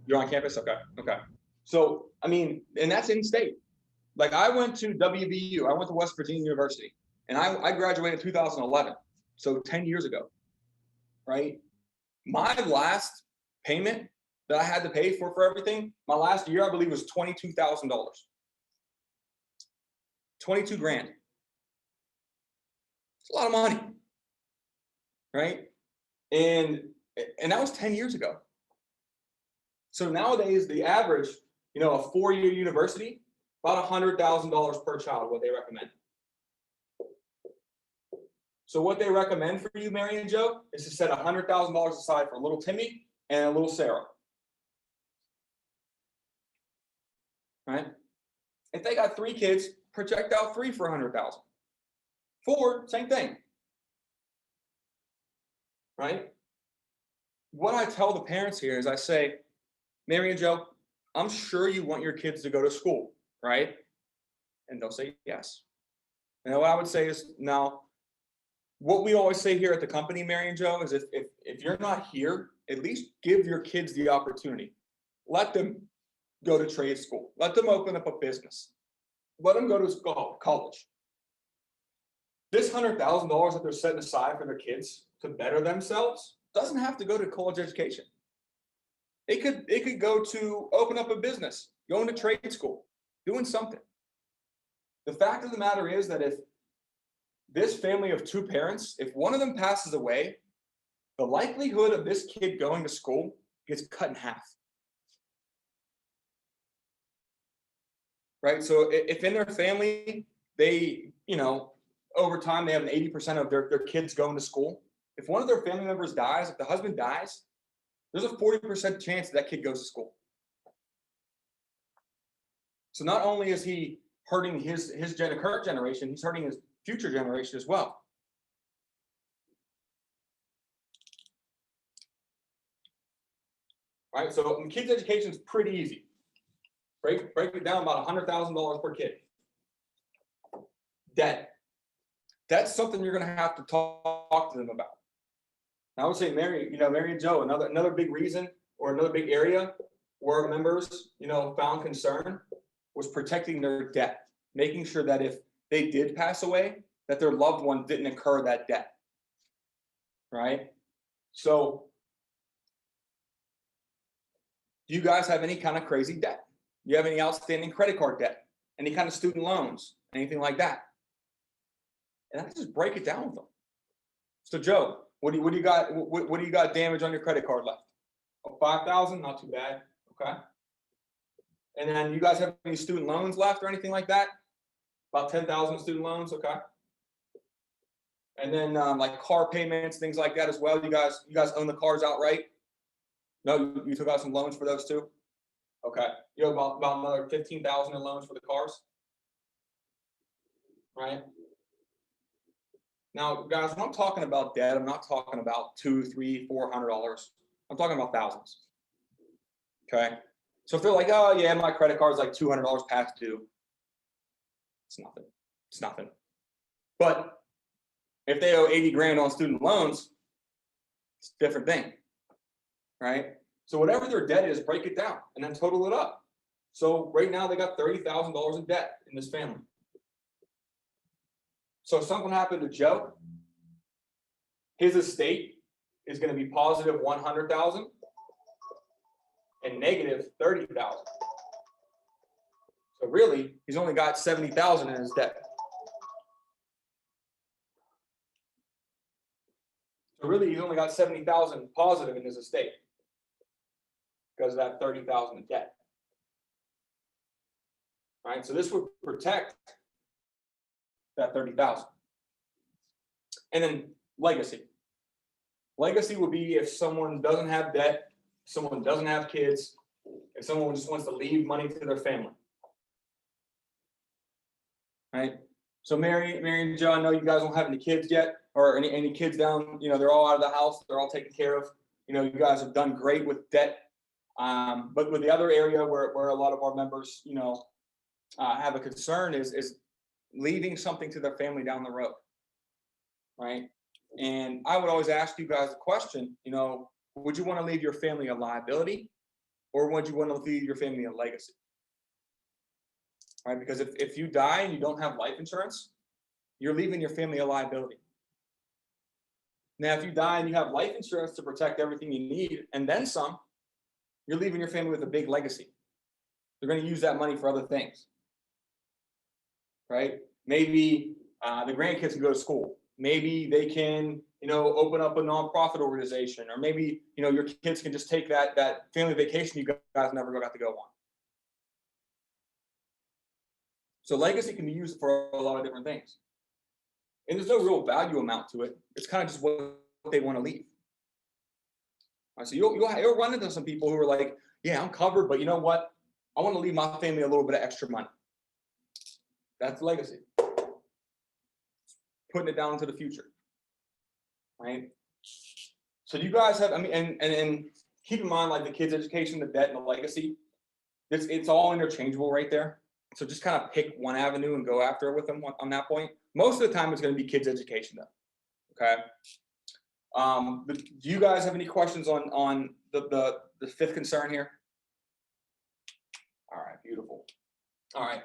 You're on campus? Okay. So, and that's in state. Like I went to WVU. I went to West Virginia University. And I graduated in 2011. So 10 years ago. Right? My last payment that I had to pay for everything, my last year, I believe, was $22,000. 22 grand. It's a lot of money. Right? And that was 10 years ago. So nowadays, the average you know, a 4-year university, about $100,000 per child, what they recommend. So what they recommend for you, Mary and Joe, is to set $100,000 aside for little Timmy and little Sarah. Right? If they got 3 kids, project out 3 for $100,000. 4, same thing. Right? What I tell the parents here is I say, Mary and Joe, I'm sure you want your kids to go to school, right? And they'll say yes. And what I would say is, now, what we always say here at the company, Mary and Joe, is if you're not here, at least give your kids the opportunity. Let them go to trade school. Let them open up a business. Let them go to college. This $100,000 that they're setting aside for their kids to better themselves doesn't have to go to college education. It could go to open up a business, going to trade school, doing something. The fact of the matter is that if this family of 2 parents, if one of them passes away, the likelihood of this kid going to school gets cut in half. Right? So if in their family, they, you know, over time, they have an 80% of their kids going to school. If one of their family members dies, if the husband dies, there's a 40% chance that kid goes to school. So not only is he hurting his current generation, he's hurting his future generation as well. All right, so kids' education is pretty easy. Break it down about $100,000 per kid. Debt. That's something you're going to have to talk to them about. I would say Mary and Joe, another big reason or another big area where our members, you know, found concern was protecting their debt, making sure that if they did pass away, that their loved one didn't incur that debt. Right? So, do you guys have any kind of crazy debt? Do you have any outstanding credit card debt? Any kind of student loans? Anything like that? And I can just break it down with them. So, Joe, what do you got? What do you got damage on your credit card left? Oh, 5,000, not too bad. Okay. And then you guys have any student loans left or anything like that? About 10,000 student loans. Okay. And then like car payments, things like that as well. You guys own the cars outright? No, you took out some loans for those too. Okay. You have about another 15,000 in loans for the cars. Right. Now, guys, when I'm talking about debt, I'm not talking about $200, $300, $400. I'm talking about thousands. Okay. So if they're like, oh yeah, my credit card's like $200 past due, it's nothing. It's nothing. But if they owe 80 grand on student loans, it's a different thing. Right? So whatever their debt is, break it down and then total it up. So right now they got $30,000 in debt in this family. So if something happened to Joe, his estate is going to be positive 100,000 and negative 30,000. So really, he's only got 70,000 in his debt. So really, he's only got 70,000 positive in his estate because of that 30,000 in debt. All right, so this would protect that 30,000. And then legacy. Legacy would be if someone doesn't have debt, someone doesn't have kids, if someone just wants to leave money to their family. Right? So Mary and Joe, I know you guys don't have any kids yet, or any kids down, you know, they're all out of the house, they're all taken care of. You know, you guys have done great with debt. But with the other area where a lot of our members, you know, have a concern is leaving something to their family down the road. Right? And I would always ask you guys a question, you know, would you want to leave your family a liability or would you want to leave your family a legacy? Right? Because if you die and you don't have life insurance, you're leaving your family a liability. Now, if you die and you have life insurance to protect everything you need and then some, you're leaving your family with a big legacy. They're going to use that money for other things. Right? Maybe the grandkids can go to school. Maybe they can, you know, open up a nonprofit organization, or maybe, you know, your kids can just take that family vacation you guys never got to go on. So legacy can be used for a lot of different things. And there's no real value amount to it. It's kind of just what they want to leave. All right, so you'll run into some people who are like, yeah, I'm covered, but you know what? I want to leave my family a little bit of extra money. That's legacy. Putting it down into the future. Right? So you guys have, I mean, and keep in mind, like the kids' education, the debt, and the legacy, it's all interchangeable right there. So just kind of pick one avenue and go after it with them on that point. Most of the time, it's going to be kids' education, though. Okay. But do you guys have any questions on the fifth concern here? All right, beautiful. All right.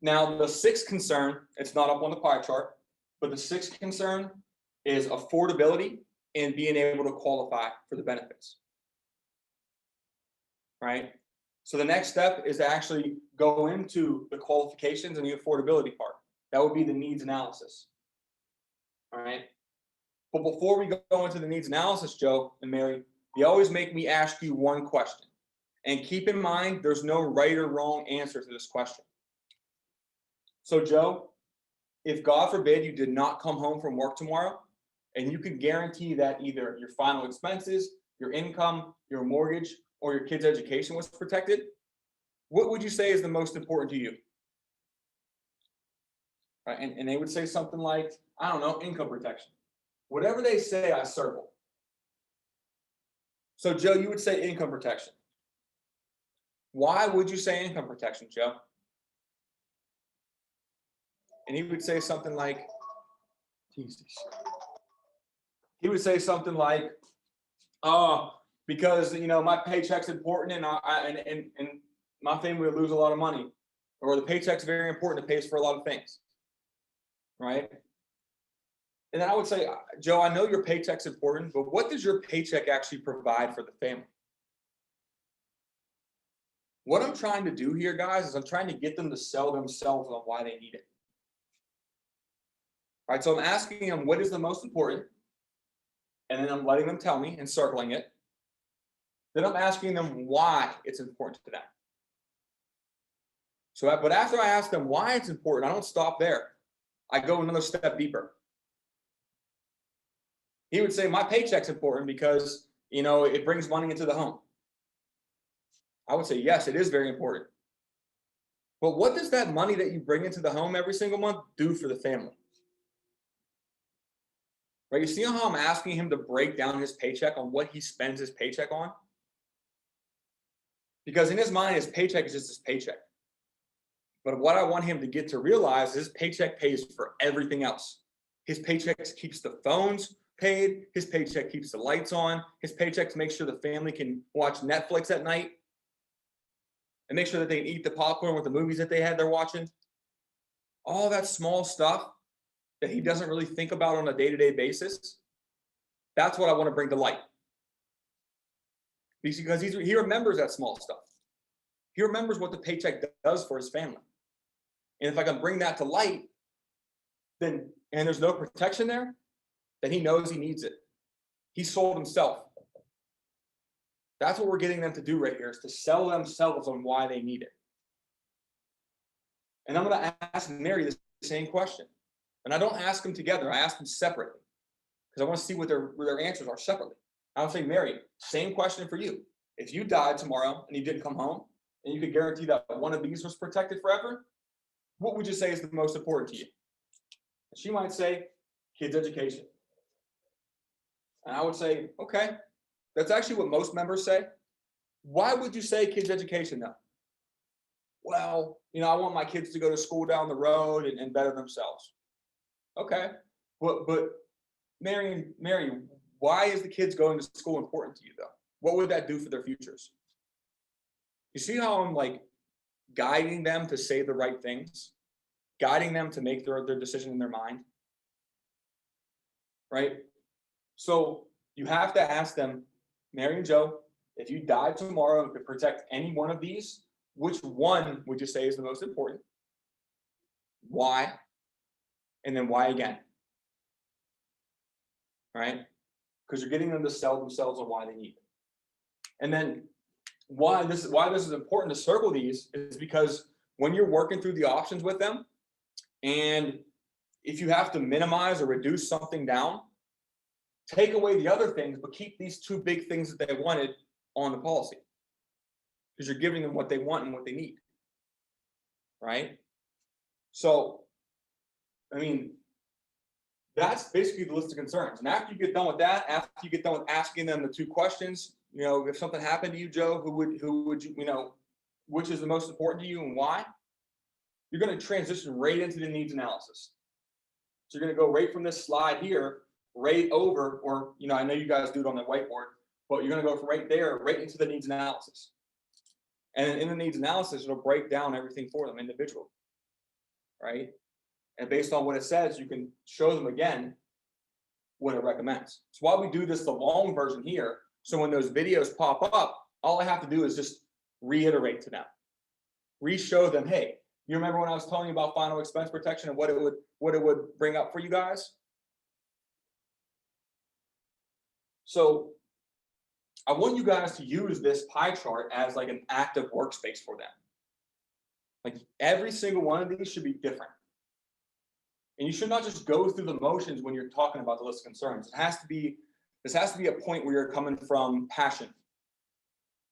Now the sixth concern, it's not up on the pie chart, but the sixth concern is affordability and being able to qualify for the benefits. Right? So the next step is to actually go into the qualifications and the affordability part. That would be the needs analysis. All right. But before we go into the needs analysis, Joe and Mary, you always make me ask you one question. And keep in mind, there's no right or wrong answer to this question. So Joe, if God forbid you did not come home from work tomorrow, and you could guarantee that either your final expenses, your income, your mortgage, or your kid's education was protected, what would you say is the most important to you? Right, and they would say something like, I don't know, income protection. Whatever they say, I circle. So Joe, you would say income protection. Why would you say income protection, Joe? And he would say something like, Jesus. He would say something like, oh, because my paycheck's important and my family would lose a lot of money. Or the paycheck's very important, it pays for a lot of things. Right? And then I would say, Joe, I know your paycheck's important, but what does your paycheck actually provide for the family? What I'm trying to do here, guys, is I'm trying to get them to sell themselves on why they need it. All right, so I'm asking them what is the most important, and then I'm letting them tell me and circling it. Then I'm asking them why it's important to them. So, but after I ask them why it's important, I don't stop there. I go another step deeper. He would say, my paycheck's important because, it brings money into the home. I would say, yes, it is very important. But what does that money that you bring into the home every single month do for the family? Right? You see how I'm asking him to break down his paycheck on what he spends his paycheck on? Because in his mind, his paycheck is just his paycheck. But what I want him to get to realize is his paycheck pays for everything else. His paycheck keeps the phones paid. His paycheck keeps the lights on. His paycheck makes sure the family can watch Netflix at night and make sure that they can eat the popcorn with the movies that they're watching. All that small stuff that he doesn't really think about on a day-to-day basis. That's what I want to bring to light. Because he remembers that small stuff. He remembers what the paycheck does for his family. And if I can bring that to light, then, and there's no protection there, then he knows he needs it. He sold himself. That's what we're getting them to do right here, is to sell themselves on why they need it. And I'm going to ask Mary the same question. And I don't ask them together. I ask them separately because I want to see what their answers are separately. I'll say, Mary, same question for you. If you died tomorrow and you didn't come home and you could guarantee that one of these was protected forever, what would you say is the most important to you? She might say, kids' education. And I would say, okay, that's actually what most members say. Why would you say kids' education though? Well, I want my kids to go to school down the road and better themselves. Okay, but Mary, why is the kids going to school important to you though? What would that do for their futures? You see how I'm like guiding them to say the right things, guiding them to make their decision in their mind, right? So you have to ask them, Mary and Joe, if you died tomorrow and could protect any one of these, which one would you say is the most important? Why? And then why again? Right? Because you're getting them to sell themselves on why they need it. And then why this is important to circle these is because when you're working through the options with them, and if you have to minimize or reduce something down, take away the other things, but keep these two big things that they wanted on the policy, because you're giving them what they want and what they need, right? So, I mean, that's basically the list of concerns. And after you get done with that, after you get done with asking them the two questions, you know, if something happened to you, Joe, who would you, you know, which is the most important to you and why? You're going to transition right into the needs analysis. So you're going to go right from this slide here, right over, or, you know, I know you guys do it on the whiteboard, but you're going to go from right there, right into the needs analysis. And in the needs analysis, it'll break down everything for them individually, right? And based on what it says, you can show them again what it recommends. So why we do this, the long version here, so when those videos pop up, all I have to do is just reiterate to them, re-show them, hey, you remember when I was telling you about final expense protection and what it would bring up for you guys? So I want you guys to use this pie chart as like an active workspace for them. Like every single one of these should be different. And you should not just go through the motions when you're talking about the list of concerns. This has to be a point where you're coming from passion,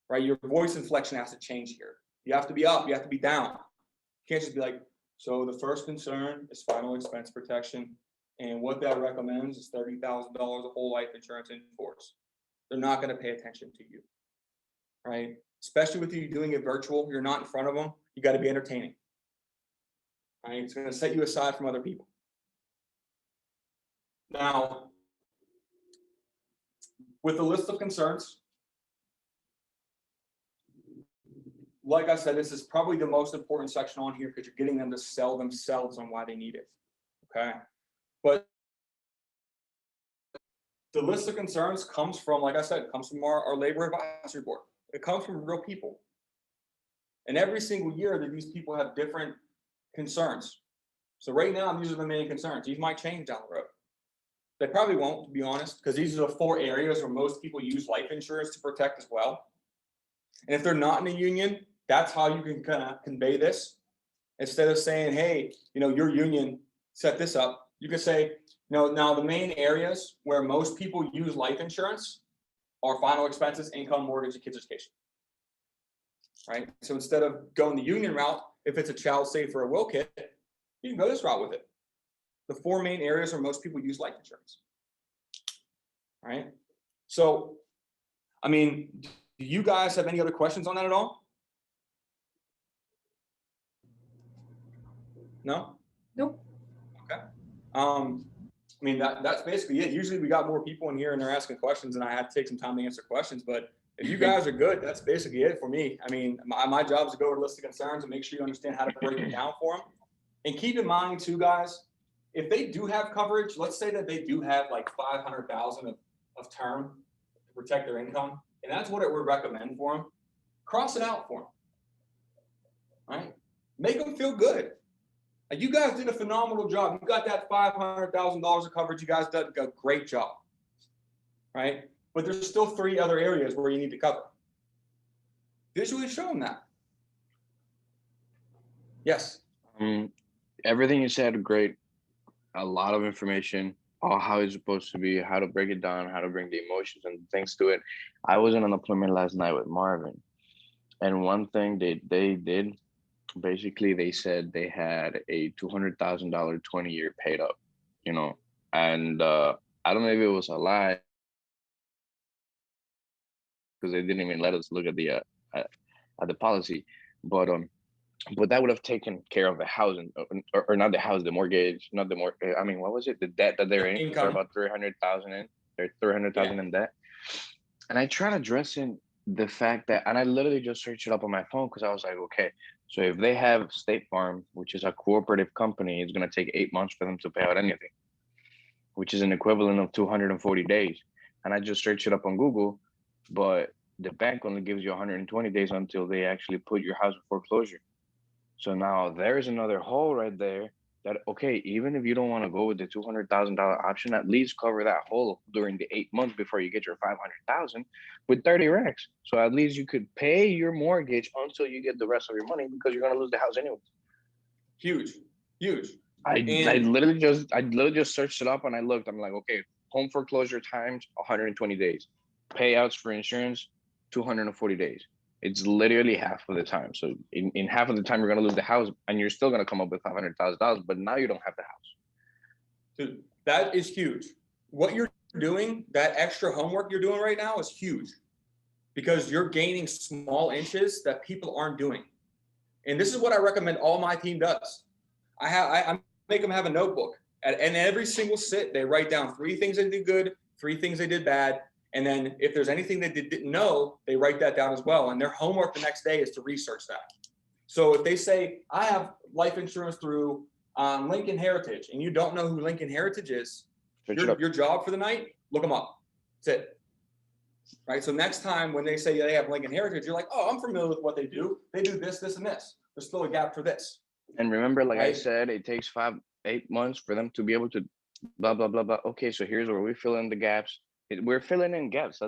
right? Your voice inflection has to change here. You have to be up, you have to be down. You can't just be like, so the first concern is final expense protection. And what that recommends is $30,000 of whole life insurance in force. They're not going to pay attention to you, right? Especially with you doing it virtual, you're not in front of them. You got to be entertaining, right? It's going to set you aside from other people. Now, with the list of concerns, like I said, this is probably the most important section on here because you're getting them to sell themselves on why they need it, okay? But the list of concerns comes from, like I said, comes from our labor advisory board. It comes from real people. And every single year that these people have different concerns. So right now, these are the main concerns. These might change down the road. They probably won't, to be honest, because these are the 4 areas where most people use life insurance to protect as well. And if they're not in a union, that's how you can kind of convey this. Instead of saying, hey, you know, your union set this up, you can say, you know, now the main areas where most people use life insurance are final expenses, income, mortgage, and kids' education. Right? So instead of going the union route, if it's a child safe or a will kit, you can go this route with it. The 4 main areas where most people use life insurance. All right. So, I mean, do you guys have any other questions on that at all? No? Nope. Okay. I mean, that's basically it. Usually we got more people in here and they're asking questions and I have to take some time to answer questions, but if you guys are good, that's basically it for me. I mean, my job is to go over the list of concerns and make sure you understand how to break it down for them. And keep in mind too, guys, if they do have coverage, let's say that they do have like 500,000 of term to protect their income, and that's what it would recommend for them. Cross it out for them, right? Make them feel good. Like you guys did a phenomenal job. You got that $500,000 of coverage. You guys did a great job, right? But there's still 3 other areas where you need to cover. Visually show them that. Yes. Everything you said, great. A lot of information, all how it's supposed to be, how to break it down, how to bring the emotions and things to it. I was in an appointment last night with Marvin, and one thing they did, basically they said they had a $200,000 20-year paid up, you know, and I don't know if it was a lie because they didn't even let us look at the policy, but that would have taken care of the housing, or not the house, the mortgage, not the mortgage. I mean, what was it? The debt that they're in. They're about 300,000 in. They're 300,000 in debt. And I try to address in the fact that, and I literally just searched it up on my phone because I was like, okay, so if they have State Farm, which is a cooperative company, it's going to take 8 months for them to pay out anything, which is an equivalent of 240 days. And I just searched it up on Google, but the bank only gives you 120 days until they actually put your house in foreclosure. So now there's another hole right there that, okay, even if you don't want to go with the $200,000 option, at least cover that hole during the 8 months before you get your 500,000 with 30 racks. So at least you could pay your mortgage until you get the rest of your money, because you're gonna lose the house anyway. Huge, huge. I And- literally just searched it up and I looked. I'm like, okay, home foreclosure times 120 days, payouts for insurance 240 days. It's literally half of the time. So in half of the time, you're gonna lose the house, and you're still gonna come up with $500,000. But now you don't have the house. Dude, that is huge. What you're doing, that extra homework you're doing right now is huge, because you're gaining small inches that people aren't doing. And this is what I recommend all my team does. I make them have a notebook, and every single sit, they write down 3 things they did good, 3 things they did bad. And then if there's anything that they didn't know, they write that down as well. And their homework the next day is to research that. So if they say, I have life insurance through Lincoln Heritage, and you don't know who Lincoln Heritage is, Search it up. your job for the night, look them up. That's it. Right? So next time when they say they have Lincoln Heritage, you're like, oh, I'm familiar with what they do. They do this, this, and this. There's still a gap for this. And remember, like I Right. said, it takes 5-8 months for them to be able to blah blah blah blah. Okay, so here's where we fill in the gaps. We're filling in gaps.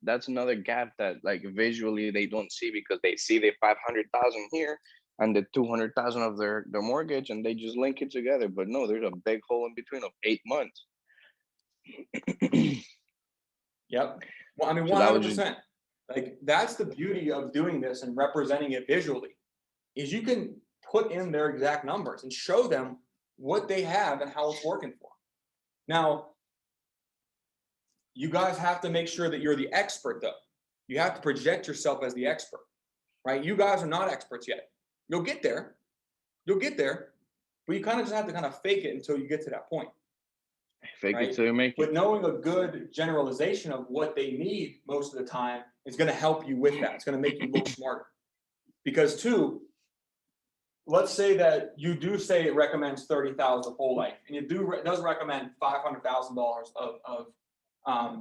That's another gap that, like, visually they don't see, because they see the 500,000 here and the 200,000 of their mortgage, and they just link it together. But no, there's a big hole in between of 8 months. Yep. Well, I mean, So that was 100%. Like, that's the beauty of doing this and representing it visually, is you can put in their exact numbers and show them what they have and how it's working for them. Now, you guys have to make sure that you're the expert, though. You have to project yourself as the expert, right? You guys are not experts yet. You'll get there. You'll get there. But you kind of just have to kind of fake it until you get to that point. Fake Right. it till you make it. But knowing a good generalization of what they need most of the time is going to help you with that. It's going to make you look smarter. Because too, let's say that you do say it recommends 30,000 whole life, and it does recommend $500,000 of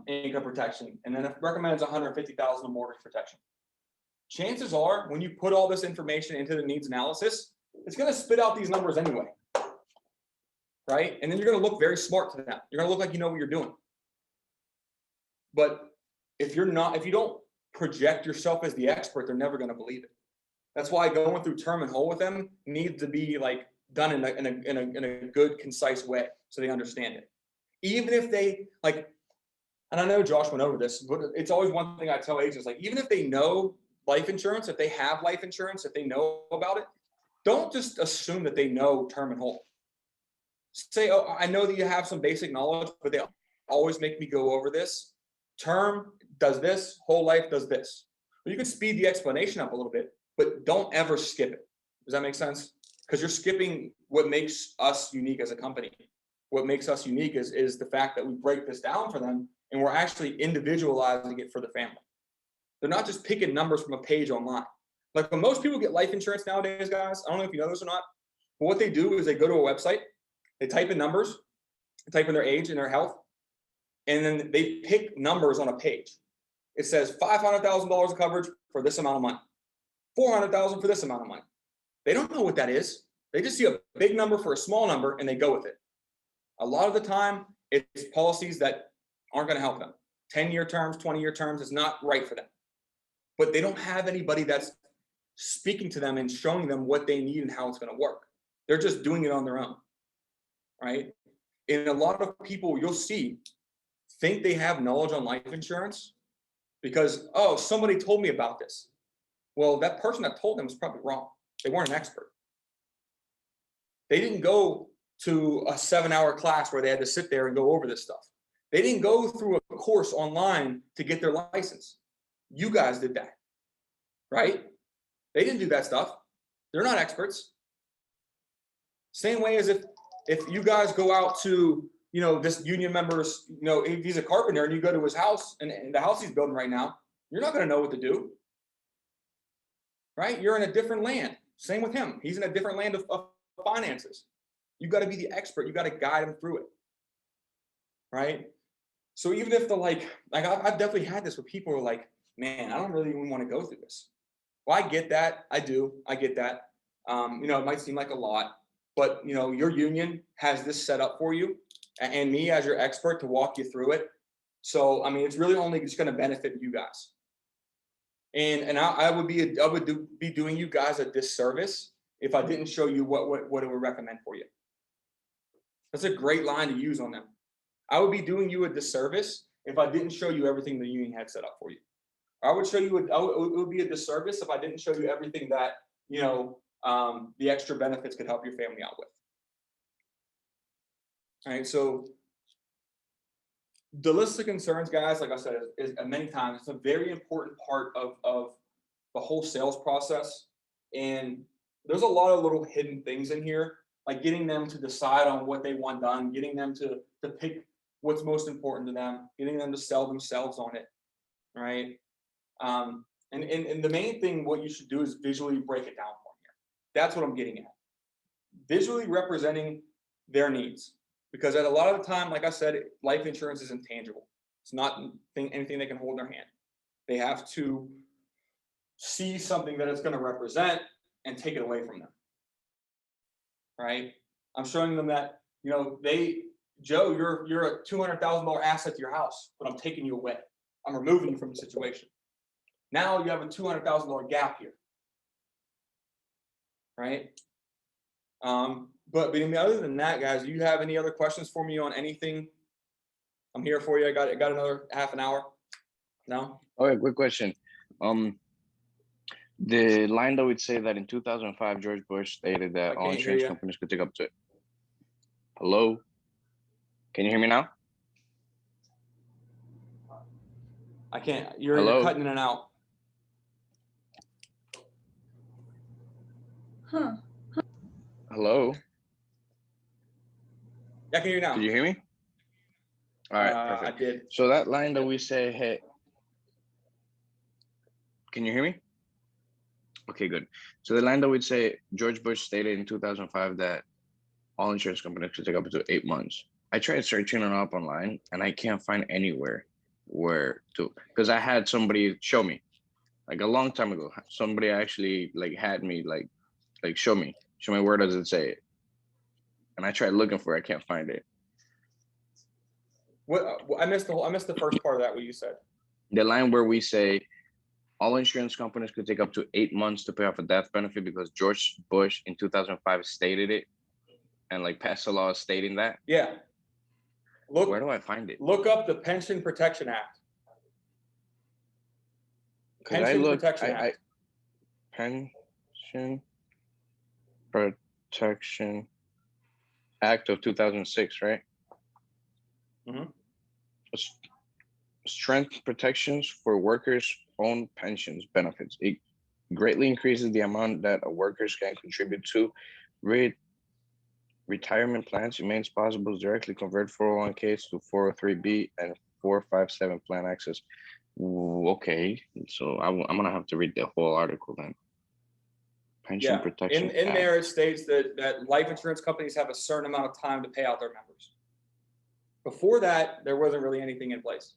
income protection, and then it recommends 150,000 of mortgage protection. Chances are, when you put all this information into the needs analysis, it's going to spit out these numbers anyway. Right? And then you're going to look very smart to them. You're going to look like you know what you're doing. But if you don't project yourself as the expert, they're never going to believe it. That's why going through term and whole with them needs to be like done in a good, concise way, so they understand it. Even if they like, and I know Josh went over this, but it's always one thing I tell agents, like, even if they know life insurance, if they have life insurance, if they know about it, don't just assume that they know term and whole. Say, oh, I know that you have some basic knowledge, but they always make me go over this. Term does this, whole life does this. Well, you can speed the explanation up a little bit, but don't ever skip it. Does that make sense? Because you're skipping what makes us unique as a company. What makes us unique is the fact that we break this down for them, and we're actually individualizing it for the family. They're not just picking numbers from a page online. Like, when most people get life insurance nowadays, guys, I don't know if you know this or not, but what they do is they go to a website, they type in numbers, they type in their age and their health, and then they pick numbers on a page. It says $500,000 of coverage for this amount of money, $400,000 for this amount of money. They don't know what that is. They just see a big number for a small number and they go with it. A lot of the time, it's policies that aren't going to help them. 10-year terms, 20-year terms is not right for them. But they don't have anybody that's speaking to them and showing them what they need and how it's going to work. They're just doing it on their own, right? And a lot of people you'll see think they have knowledge on life insurance because, oh, somebody told me about this. Well, that person that told them was probably wrong. They weren't an expert. They didn't go to a 7-hour class where they had to sit there and go over this stuff. They didn't go through a course online to get their license. You guys did that, right? They didn't do that stuff. They're not experts. Same way as if you guys go out to, this union member's, if he's a carpenter and you go to his house and the house he's building right now, you're not going to know what to do, right? You're in a different land. Same with him. He's in a different land of finances. You got to be the expert. You got to guide him through it, right? So even if I've definitely had this where people are like, man, I don't really even want to go through this. Well, I get that. I do. I get that. It might seem like a lot, but you know, your union has this set up for you and me as your expert to walk you through it. So, I mean, it's really only just going to benefit you guys. And I would be doing you guys a disservice if I didn't show you what it would recommend for you. That's a great line to use on them. I would be doing you a disservice if I didn't show you everything the union had set up for you. I would show you, it would be a disservice if I didn't show you everything that, you know, the extra benefits could help your family out with. All right, so the list of concerns, guys, like I said, is many times, it's a very important part of the whole sales process. And there's a lot of little hidden things in here, like getting them to decide on what they want done, getting them to pick what's most important to them, getting them to sell themselves on it, right? And the main thing, what you should do is visually break it down for you. That's what I'm getting at. Visually representing their needs. Because at a lot of the time, like I said, life insurance is intangible. It's not anything they can hold in their hand. They have to see something that it's going to represent and take it away from them. Right? I'm showing them that, you know, Joe, you're a $200,000 asset to your house, but I'm taking you away. I'm removing you from the situation. Now you have a $200,000 gap here. Right? But other than that, guys, do you have any other questions for me on anything? I'm here for you. I got another half an hour. No? Okay, quick question. The line that would say that in 2005, George Bush stated that all insurance companies could take up to. Hello? Can you hear me now? I can't. You're cutting in and out. Huh. Hello? Yeah, I can hear you now. Did you hear me? All right, perfect. I did. So that line that we say, hey, can you hear me? Okay, good. So the line that we'd say, George Bush stated in 2005 that all insurance companies could take up to 8 months. I tried searching it up online and I can't find anywhere where to, because I had somebody show me, like a long time ago, somebody actually like had me like show me where does it say it. And I tried looking for it, I can't find it. What I missed the first part of that, what you said. The line where we say all insurance companies could take up to 8 months to pay off a death benefit because George Bush in 2005 stated it and like passed a law stating that. Yeah. Where do I find it? Look up the Pension Protection Act. Pension Protection Act. Pension Protection Act of 2006, right? Mm-hmm. Strength protections for workers' own pensions benefits. It greatly increases the amount that workers can contribute to retirement plans. It makes possible to directly convert 401ks to 403b and 457 plan access. Okay, so I'm gonna have to read the whole article then. Pension protection. In there it states that life insurance companies have a certain amount of time to pay out their members. Before that, there wasn't really anything in place.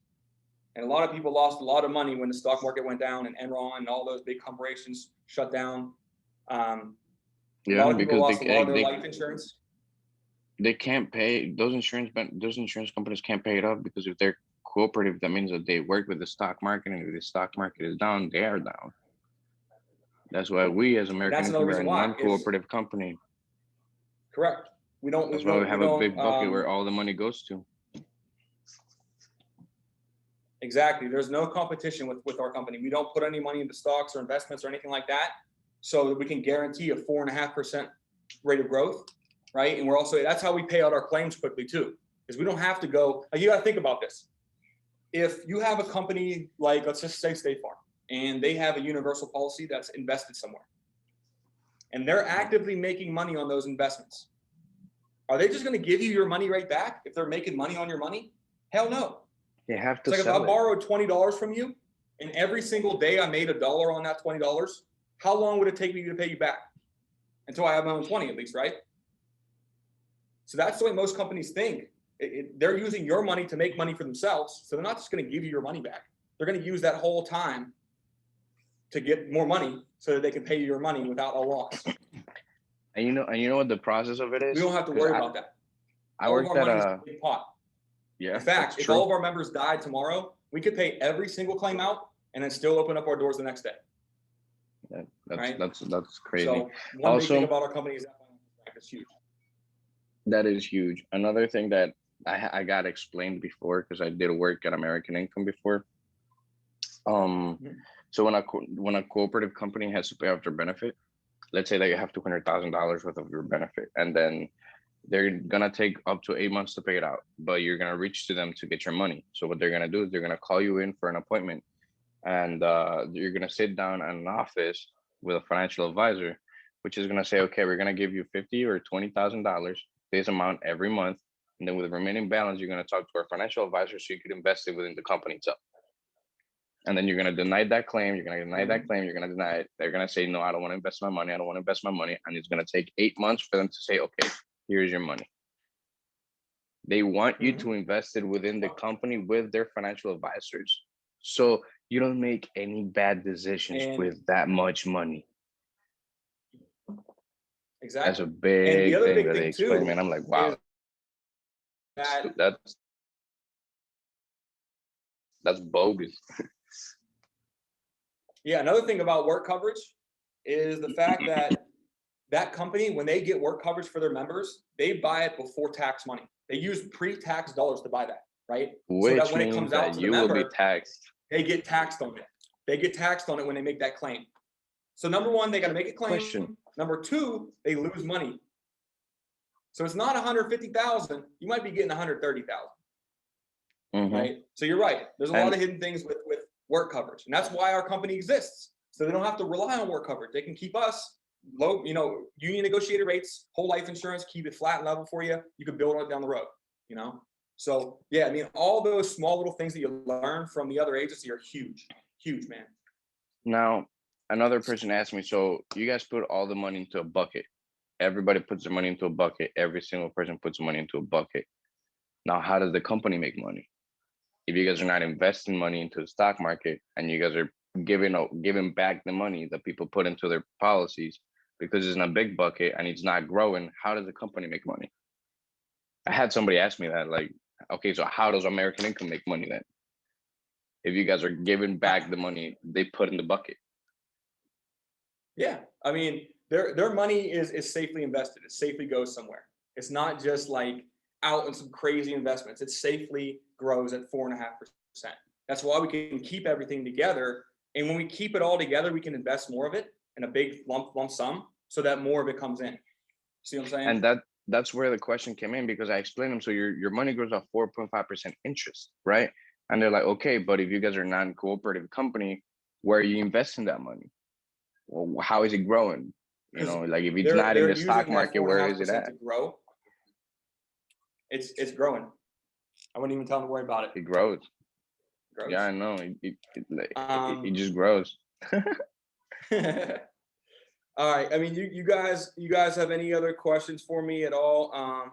And a lot of people lost a lot of money when the stock market went down and Enron and all those big corporations shut down. A lot of people lost a lot of their life insurance. They can't pay those insurance companies can't pay it up because if they're cooperative, that means that they work with the stock market, and if the stock market is down, they are down. That's why we as American Income are a non-cooperative company. Correct. That's why we have a big bucket where all the money goes to. Exactly. There's no competition with our company. We don't put any money into stocks or investments or anything like that, so that we can guarantee a 4.5% rate of growth, right? And we're also, that's how we pay out our claims quickly too, because we don't have to go, like, you got to think about this. If you have a company like, let's just say State Farm, and they have a universal policy that's invested somewhere, and they're actively making money on those investments, are they just going to give you your money right back if they're making money on your money? Hell no. You have to sell it. If I borrowed $20 from you and every single day I made $1 on that $20, how long would it take me to pay you back? Until I have my own 20 at least, right? So that's the way most companies think. They're using your money to make money for themselves. So they're not just going to give you your money back. They're going to use that whole time to get more money so that they can pay you your money without a loss. And you know what the process of it is? We don't have to 'Cause worry about that. I All of worked our at money is a a big pot. yeah. In fact, that's if true. all of our members died tomorrow, we could pay every single claim out and then still open up our doors the next day. right? That's crazy. So one big thing Also- about our company is that it's huge. That is huge. Another thing that I got explained before, because I did work at American Income before. So when a cooperative company has to pay out their benefit, let's say that you have $200,000 worth of your benefit, and then they're gonna take up to 8 months to pay it out, but you're gonna reach to them to get your money. So what they're gonna do is they're gonna call you in for an appointment, and you're gonna sit down in an office with a financial advisor, which is gonna say, okay, we're gonna give you $50,000 or $20,000, this amount every month, and then with the remaining balance, you're gonna talk to our financial advisor so you could invest it within the company itself. And then you're gonna deny that claim. You're gonna deny that claim. You're gonna deny it. They're gonna say, no, I don't want to invest my money. I don't want to invest my money. And it's gonna take 8 months for them to say, okay, here's your money. They want you to invest it within the company with their financial advisors, so you don't make any bad decisions And- with that much money. Exactly. That's a big other thing big that thing they explain, too man. I'm like, wow, That that's bogus. Yeah, another thing about work coverage is the fact that that company, when they get work coverage for their members, they buy it before tax money. They use pre-tax dollars to buy that, right? Which so that when it means comes out that to the you will be member, taxed. they get taxed on it. They get taxed on it when they make that claim. So number one, they got to make a claim. Question. Number two, they lose money. So it's not 150,000. You might be getting 130,000. Mhm. Right? So you're right. There's a lot And- of hidden things with work coverage. And that's why our company exists. So they don't have to rely on work coverage. They can keep us low, union negotiated rates, whole life insurance, keep it flat and level for you. You can build on it down the road, So yeah, I mean, all those small little things that you learn from the other agency are huge, huge, man. Now, another person asked me, so you guys put all the money into a bucket. Everybody puts their money into a bucket. Every single person puts money into a bucket. Now, how does the company make money? If you guys are not investing money into the stock market and you guys are giving back the money that people put into their policies because it's in a big bucket and it's not growing, how does the company make money? I had somebody ask me that, like, okay, so how does American Income make money then? If you guys are giving back the money they put in the bucket. Yeah, I mean, their money is safely invested. It safely goes somewhere. It's not just like out in some crazy investments. It safely grows at 4.5%. That's why we can keep everything together. And when we keep it all together, we can invest more of it in a big lump sum so that more of it comes in. See what I'm saying? And that's where the question came in, because I explained them. So your money grows at 4.5% interest, right? And they're like, okay, but if you guys are a non-cooperative company, where are you investing that money? Well, how is it growing? Like if it's not in They're the stock using that market, where is it 4.5% at? to grow. It's growing. I wouldn't even tell them to worry about it. It grows. It grows. Yeah, I know. It just Um, grows. All right. I mean, you guys have any other questions for me at all? I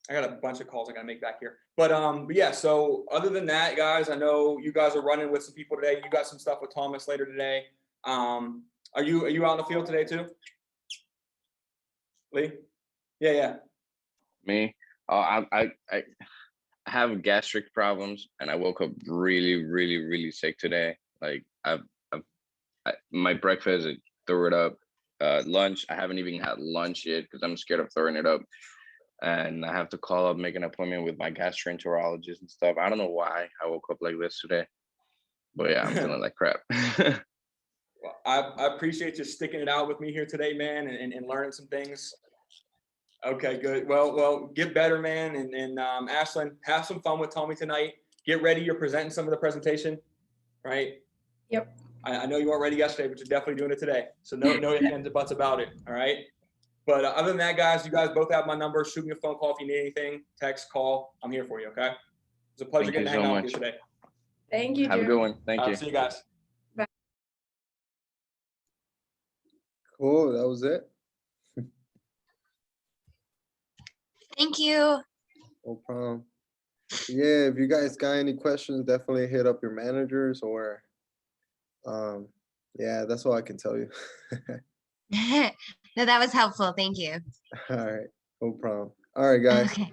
got a bunch of calls I gotta make back here. But yeah, so other than that, guys, I know you guys are running with some people today. You got some stuff with Thomas later today. Are you out in the field today too? Lee? Yeah. Me, I have gastric problems, and I woke up really, really, really sick today. Like my breakfast, I threw it up. Lunch, I haven't even had lunch yet because I'm scared of throwing it up. And I have to call up, make an appointment with my gastroenterologist and stuff. I don't know why I woke up like this today, but yeah, I'm feeling like crap. Well, I appreciate you sticking it out with me here today, man, and learning some things. Okay, good. Well, get better, man. And Ashlyn, have some fun with Tommy tonight. Get ready. You're presenting some of the presentation, right? Yep. I know you weren't ready yesterday, but you're definitely doing it today. So no ifs, ands, or buts about it. All right. But other than that, guys, you guys both have my number. Shoot me a phone call if you need anything. Text, call. I'm here for you. Okay. It's a pleasure Thank getting you to hang so out with you much. today. Thank you, Have a Drew. good one. Thank All you. right, see you guys. Cool, that was it. Thank you. No problem. Yeah, if you guys got any questions, definitely hit up your managers or, yeah, that's all I can tell you. No, that was helpful. Thank you. All right, no problem. All right, guys. Okay.